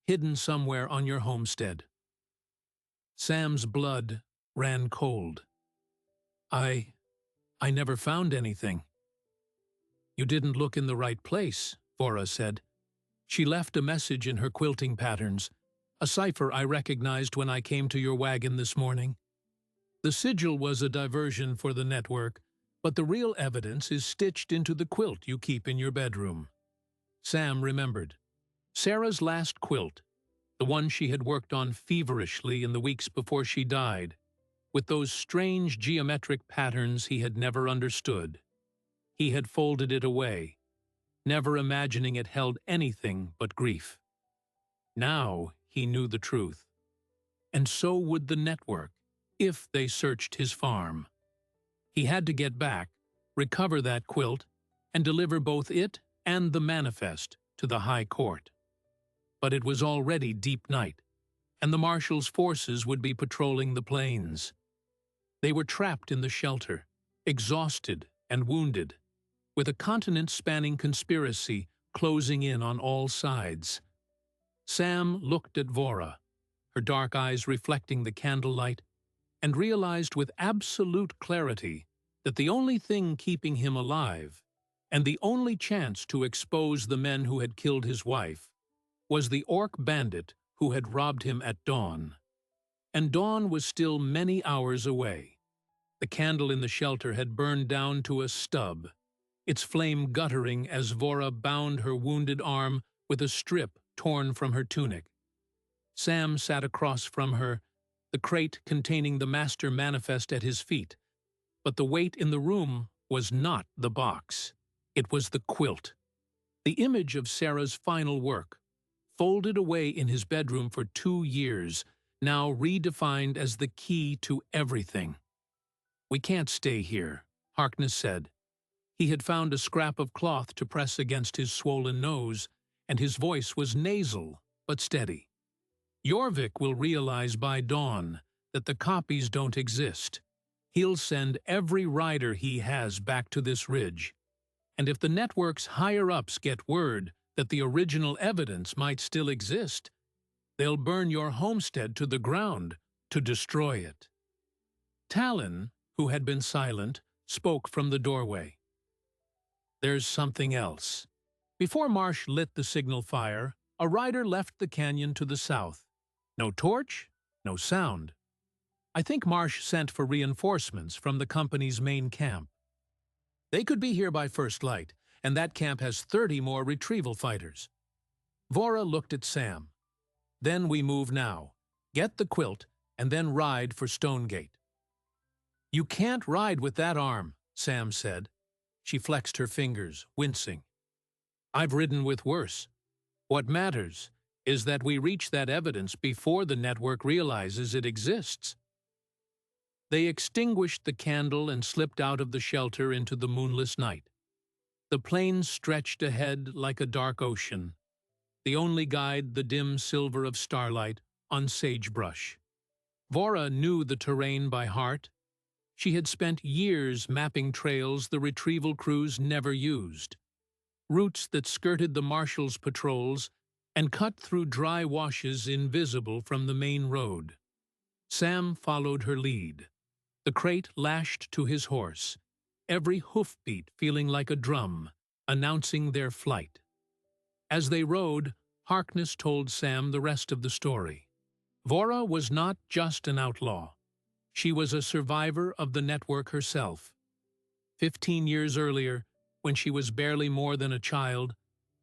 A: hidden somewhere on your homestead." Sam's blood ran cold. I never found anything." "You didn't look in the right place," Vora said. "She left a message in her quilting patterns, a cipher I recognized when I came to your wagon this morning. The sigil was a diversion for the network, but the real evidence is stitched into the quilt you keep in your bedroom." Sam remembered. Sarah's last quilt, the one she had worked on feverishly in the weeks before she died, with those strange geometric patterns he had never understood. He had folded it away, never imagining it held anything but grief. Now he knew the truth. And so would the network, if they searched his farm. He had to get back, recover that quilt, and deliver both it and the manifest to the High Court. But it was already deep night, and the marshal's forces would be patrolling the plains. They were trapped in the shelter, exhausted and wounded, with a continent-spanning conspiracy closing in on all sides. Sam looked at Vora, her dark eyes reflecting the candlelight, and realized with absolute clarity that the only thing keeping him alive, and the only chance to expose the men who had killed his wife, was the Orc Bandit who had robbed him at dawn. And dawn was still many hours away. The candle in the shelter had burned down to a stub, its flame guttering as Vora bound her wounded arm with a strip torn from her tunic. Sam sat across from her, the crate containing the master manifest at his feet. But the weight in the room was not the box. It was the quilt. The image of Sarah's final work, folded away in his bedroom for 2 years, now redefined as the key to everything. "We can't stay here," Harkness said. He had found a scrap of cloth to press against his swollen nose, and his voice was nasal but steady. "Jorvik will realize by dawn that the copies don't exist. He'll send every rider he has back to this ridge. And if the network's higher-ups get word that the original evidence might still exist, they'll burn your homestead to the ground to destroy it." Talon, who had been silent, spoke from the doorway. "There's something else." Before Marsh lit the signal fire, a rider left the canyon to the south. No torch, no sound. I think Marsh sent for reinforcements from the company's main camp. They could be here by first light, and that camp has 30 more retrieval fighters. Vora looked at Sam. "Then we move now. Get the quilt, and then ride for Stonegate." "You can't ride with that arm," Sam said. She flexed her fingers, wincing. "I've ridden with worse. What matters is that we reach that evidence before the network realizes it exists." They extinguished the candle and slipped out of the shelter into the moonless night. The plains stretched ahead like a dark ocean, the only guide the dim silver of starlight on sagebrush. Vora knew the terrain by heart. She had spent years mapping trails the retrieval crews never used. Routes that skirted the marshal's patrols and cut through dry washes invisible from the main road. Sam followed her lead, the crate lashed to his horse, every hoofbeat feeling like a drum, announcing their flight. As they rode, Harkness told Sam the rest of the story. Vora was not just an outlaw. She was a survivor of the network herself. 15 years earlier, when she was barely more than a child,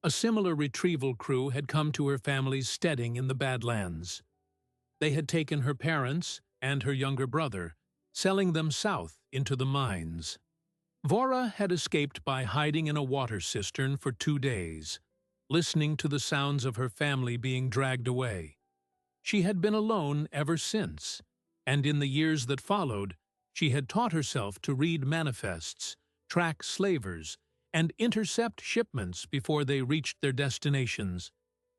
A: a similar retrieval crew had come to her family's steading in the Badlands. They had taken her parents and her younger brother, selling them south into the mines. Vora had escaped by hiding in a water cistern for 2 days, listening to the sounds of her family being dragged away. She had been alone ever since, and in the years that followed, she had taught herself to read manifests, track slavers, and intercept shipments before they reached their destinations.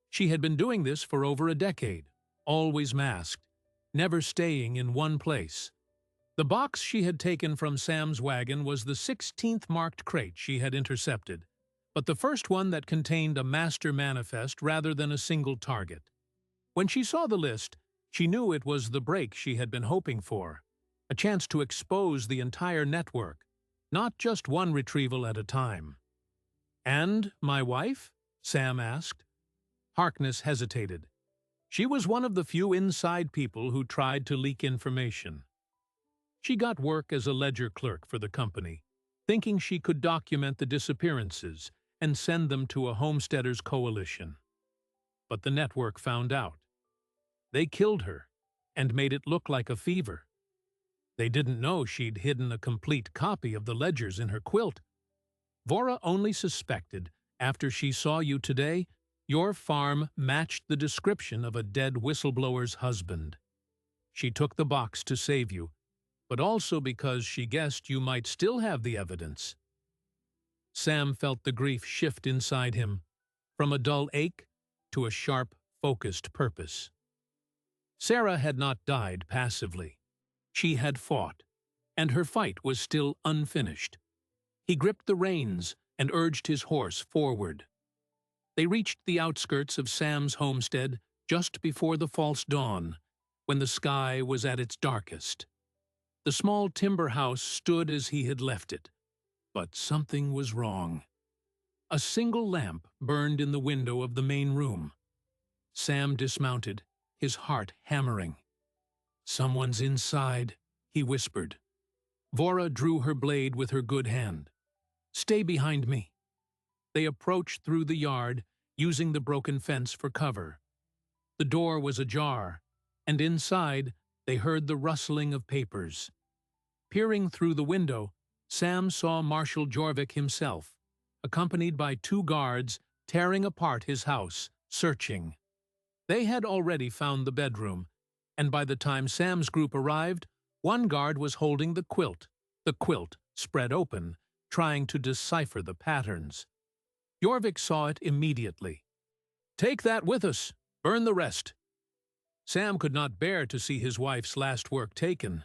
A: She had been doing this for over a decade, always masked, never staying in one place. The box she had taken from Sam's wagon was the 16th marked crate she had intercepted, but the first one that contained a master manifest rather than a single target. When she saw the list, she knew it was the break she had been hoping for, a chance to expose the entire network, not just one retrieval at a time. "And my wife?" Sam asked. Harkness hesitated. She was one of the few inside people who tried to leak information. She got work as a ledger clerk for the company, thinking she could document the disappearances and send them to a homesteaders coalition. But the network found out. They killed her and made it look like a fever. They didn't know she'd hidden a complete copy of the ledgers in her quilt. Vora only suspected, after she saw you today, your farm matched the description of a dead whistleblower's husband. She took the box to save you, but also because she guessed you might still have the evidence. Sam felt the grief shift inside him, from a dull ache to a sharp, focused purpose. Sarah had not died passively. She had fought, and her fight was still unfinished. He gripped the reins and urged his horse forward. They reached the outskirts of Sam's homestead just before the false dawn, when the sky was at its darkest. The small timber house stood as he had left it, but something was wrong. A single lamp burned in the window of the main room. Sam dismounted, his heart hammering. "Someone's inside," he whispered. Vora drew her blade with her good hand. "Stay behind me." They approached through the yard, using the broken fence for cover. The door was ajar, and inside they heard the rustling of papers. Peering through the window, Sam saw Marshal Jorvik himself, accompanied by 2 guards tearing apart his house, searching. They had already found the bedroom, and by the time Sam's group arrived, one guard was holding the quilt spread open, trying to decipher the patterns. Jorvik saw it immediately. "Take that with us. Burn the rest." Sam could not bear to see his wife's last work taken.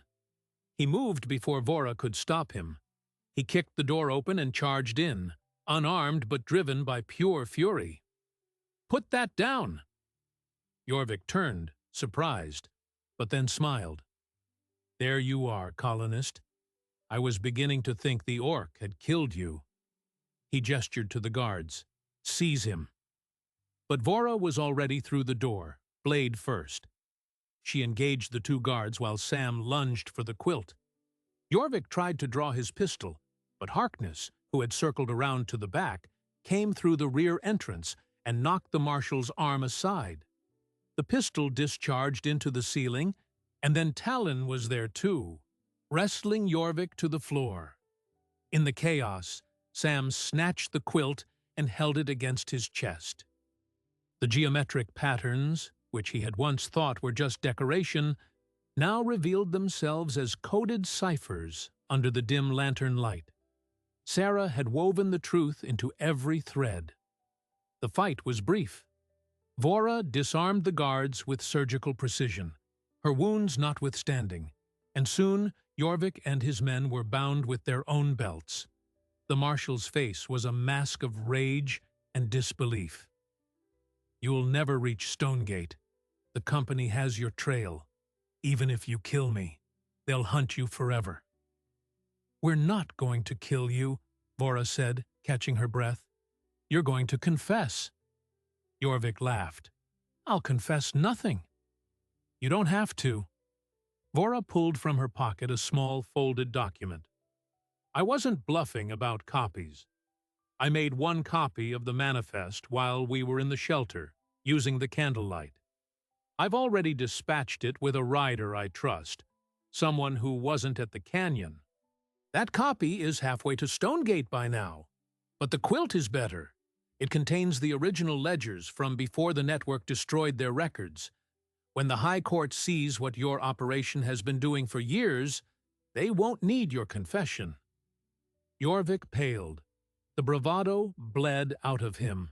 A: He moved before Vora could stop him. He kicked the door open and charged in, unarmed but driven by pure fury. "Put that down!" Jorvik turned, surprised, but then smiled. "There you are, colonist. I was beginning to think the orc had killed you." He gestured to the guards. "Seize him." But Vora was already through the door, blade first. She engaged the 2 guards while Sam lunged for the quilt. Jorvik tried to draw his pistol, but Harkness, who had circled around to the back, came through the rear entrance and knocked the marshal's arm aside. The pistol discharged into the ceiling, and then Talon was there too, wrestling Jorvik to the floor. In the chaos, Sam snatched the quilt and held it against his chest. The geometric patterns, which he had once thought were just decoration, now revealed themselves as coded ciphers under the dim lantern light. Sarah had woven the truth into every thread. The fight was brief. Vora disarmed the guards with surgical precision, her wounds notwithstanding, and soon Jorvik and his men were bound with their own belts. The marshal's face was a mask of rage and disbelief. You'll never reach Stonegate. The company has your trail. Even if you kill me, they'll hunt you forever." "We're not going to kill you," Vora said, catching her breath. "You're going to confess." Jorvik laughed. "I'll confess nothing." "You don't have to." Vora pulled from her pocket a small folded document. "I wasn't bluffing about copies. I made one copy of the manifest while we were in the shelter, using the candlelight. I've already dispatched it with a rider I trust, someone who wasn't at the canyon. That copy is halfway to Stonegate by now. But the quilt is better. It contains the original ledgers from before the network destroyed their records. When the High Court sees what your operation has been doing for years, they won't need your confession." Jorvik paled. The bravado bled out of him.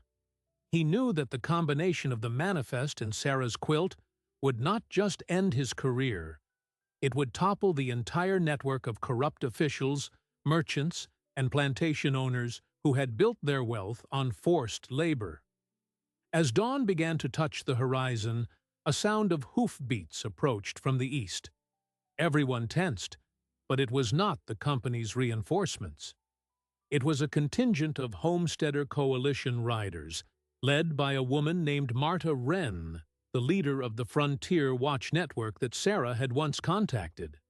A: He knew that the combination of the manifest and Sarah's quilt would not just end his career. It would topple the entire network of corrupt officials, merchants, and plantation owners who had built their wealth on forced labor. As dawn began to touch the horizon, a sound of hoofbeats approached from the east. Everyone tensed, but it was not the company's reinforcements. It was a contingent of Homesteader Coalition riders, led by a woman named Marta Wren, the leader of the Frontier Watch network that Sarah had once contacted.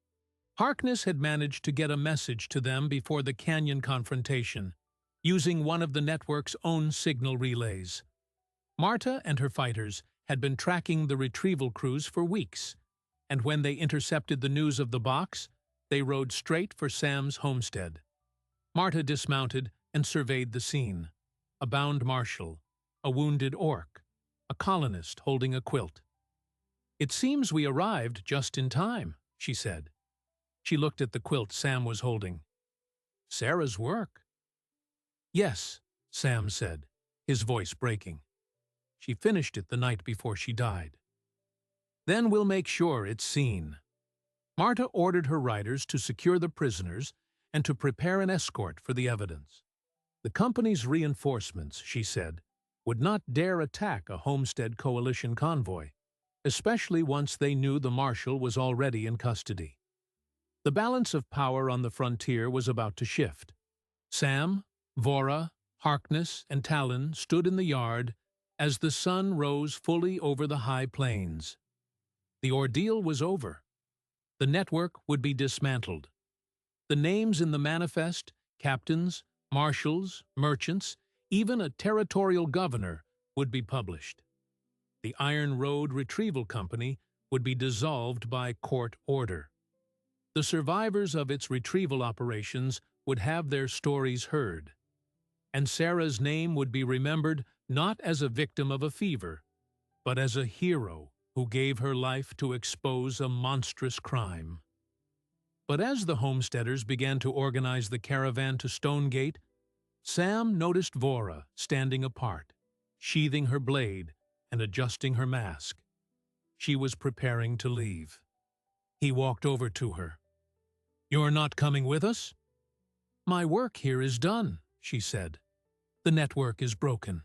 A: Harkness had managed to get a message to them before the canyon confrontation, using one of the network's own signal relays. Marta and her fighters had been tracking the retrieval crews for weeks, and when they intercepted the news of the box, they rode straight for Sam's homestead. Marta dismounted and surveyed the scene. A bound marshal, a wounded orc, a colonist holding a quilt. "It seems we arrived just in time," she said. She looked at the quilt Sam was holding. "Sarah's work." "Yes," Sam said, his voice breaking. "She finished it the night before she died." "Then we'll make sure it's seen." Marta ordered her riders to secure the prisoners and to prepare an escort for the evidence. The company's reinforcements, she said, would not dare attack a Homestead Coalition convoy, especially once they knew the marshal was already in custody. The balance of power on the frontier was about to shift. Sam, Vora, Harkness, and Talon stood in the yard as the sun rose fully over the high plains. The ordeal was over. The network would be dismantled. The names in the manifest, captains, marshals, merchants, even a territorial governor, would be published. The Iron Road Retrieval Company would be dissolved by court order. The survivors of its retrieval operations would have their stories heard. And Sarah's name would be remembered not as a victim of a fever, but as a hero who gave her life to expose a monstrous crime. But as the homesteaders began to organize the caravan to Stonegate, Sam noticed Vora standing apart, sheathing her blade and adjusting her mask. She was preparing to leave. He walked over to her. "You're not coming with us?" "My work here is done," she said. "The network is broken.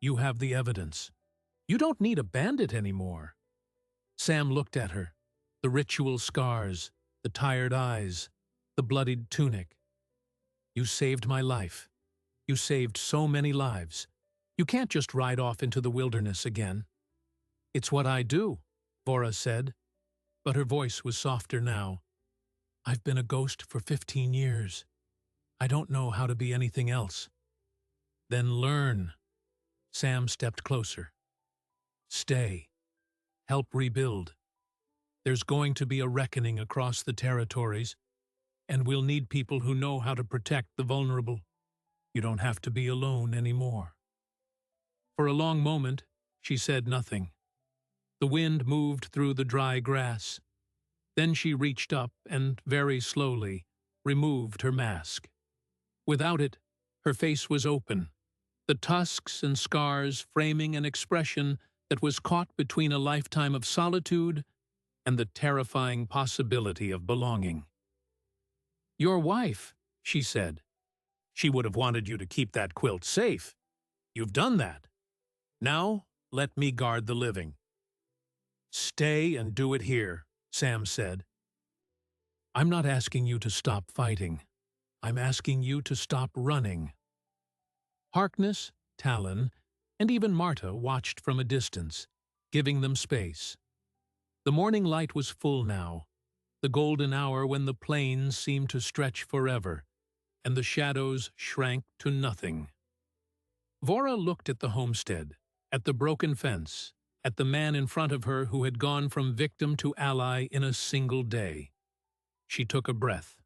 A: You have the evidence. You don't need a bandit anymore." Sam looked at her, the ritual scars, the tired eyes, the bloodied tunic. "You saved my life. You saved so many lives. You can't just ride off into the wilderness again." "It's what I do," Vora said, but her voice was softer now. "I've been a ghost for 15 years. I don't know how to be anything else." "Then learn." Sam stepped closer. "Stay. Help rebuild. There's going to be a reckoning across the territories, and we'll need people who know how to protect the vulnerable. You don't have to be alone anymore." For a long moment, she said nothing. The wind moved through the dry grass. Then she reached up and, very slowly, removed her mask. Without it, her face was open, the tusks and scars framing an expression that was caught between a lifetime of solitude and the terrifying possibility of belonging. "Your wife," she said. "She would have wanted you to keep that quilt safe. You've done that. Now, Let me guard the living." "Stay and do it here," Sam said. "I'm not asking you to stop fighting. I'm asking you to stop running." Harkness, Talon, and even Marta watched from a distance, giving them space. The morning light was full now, the golden hour when the plains seemed to stretch forever, and the shadows shrank to nothing. Vora looked at the homestead, at the broken fence, at the man in front of her who had gone from victim to ally in a single day. She took a breath.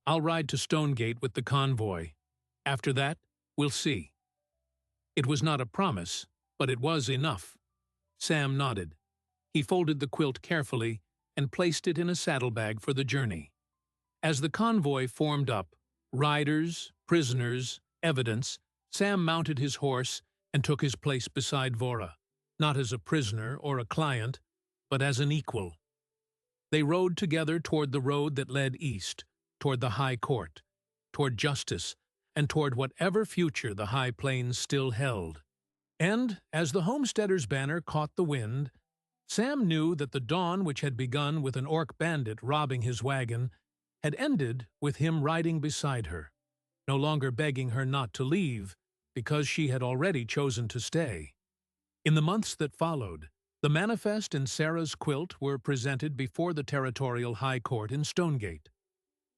A: "I'll ride to Stonegate with the convoy. After that, we'll see." It was not a promise, but it was enough. Sam nodded. He folded the quilt carefully and placed it in a saddlebag for the journey. As the convoy formed up, riders, prisoners, evidence, Sam mounted his horse and took his place beside Vora, not as a prisoner or a client, but as an equal. They rode together toward the road that led east, toward the High Court, toward justice, and toward whatever future the High Plains still held. And, as the homesteader's banner caught the wind, Sam knew that the dawn which had begun with an Orc Bandit robbing his wagon had ended with him riding beside her, no longer begging her not to leave, because she had already chosen to stay. In the months that followed, the manifest and Sarah's quilt were presented before the Territorial High Court in Stonegate.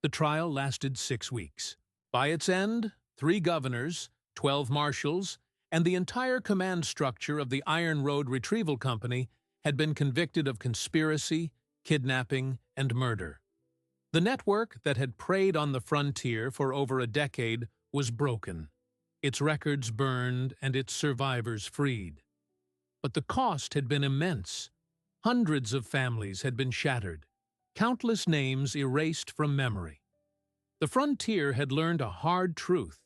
A: The trial lasted 6 weeks. By its end, 3 governors, 12 marshals, and the entire command structure of the Iron Road Retrieval Company had been convicted of conspiracy, kidnapping, and murder. The network that had preyed on the frontier for over a decade was broken, its records burned and its survivors freed. But the cost had been immense. Hundreds of families had been shattered, countless names erased from memory. The frontier had learned a hard truth.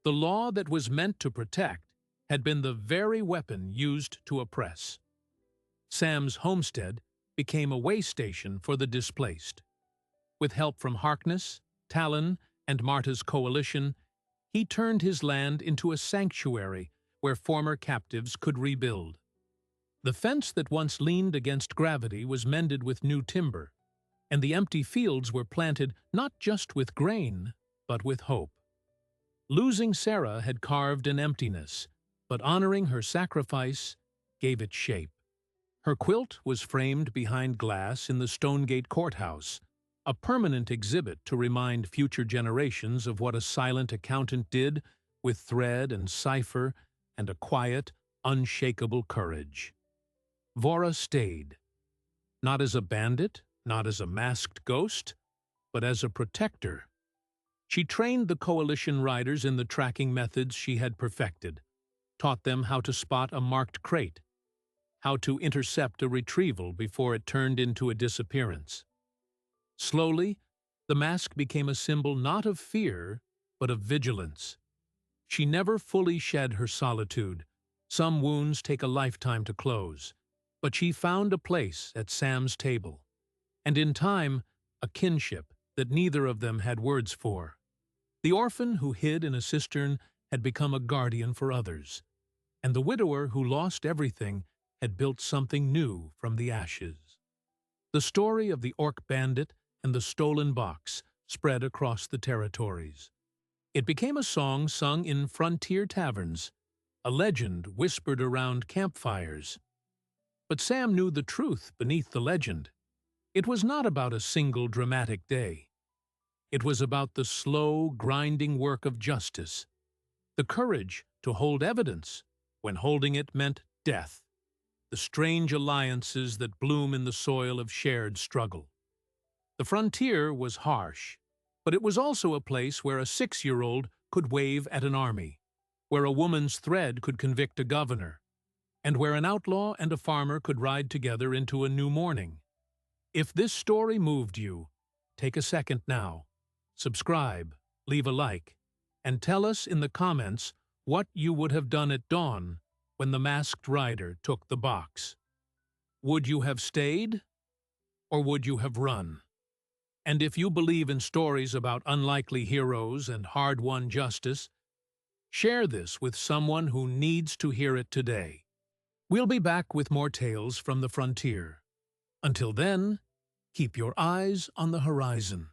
A: The law that was meant to protect had been the very weapon used to oppress. Sam's homestead became a way station for the displaced. With help from Harkness, Talon, and Marta's coalition, he turned his land into a sanctuary where former captives could rebuild. The fence that once leaned against gravity was mended with new timber, and the empty fields were planted not just with grain, but with hope. Losing Sarah had carved an emptiness, but honoring her sacrifice gave it shape. Her quilt was framed behind glass in the Stonegate courthouse, a permanent exhibit to remind future generations of what a silent accountant did with thread and cipher and a quiet, unshakable courage. Vora stayed, not as a bandit, not as a masked ghost, but as a protector. She trained the coalition riders in the tracking methods she had perfected, taught them how to spot a marked crate, how to intercept a retrieval before it turned into a disappearance. Slowly, the mask became a symbol not of fear, but of vigilance. She never fully shed her solitude. Some wounds take a lifetime to close, but she found a place at Sam's table, and in time, a kinship that neither of them had words for. The orphan who hid in a cistern had become a guardian for others, and the widower who lost everything had built something new from the ashes. The story of the Orc Bandit and the stolen box spread across the territories. It became a song sung in frontier taverns, a legend whispered around campfires. But Sam knew the truth beneath the legend. It was not about a single dramatic day. It was about the slow, grinding work of justice, the courage to hold evidence when holding it meant death, the strange alliances that bloom in the soil of shared struggle. The frontier was harsh, but it was also a place where a 6-year-old could wave at an army, where a woman's thread could convict a governor, and where an outlaw and a farmer could ride together into a new morning. If this story moved you, take a second now, subscribe, leave a like, and tell us in the comments what you would have done at dawn when the masked rider took the box. Would you have stayed, or would you have run? And if you believe in stories about unlikely heroes and hard-won justice, share this with someone who needs to hear it today. We'll be back with more tales from the frontier. Until then, keep your eyes on the horizon.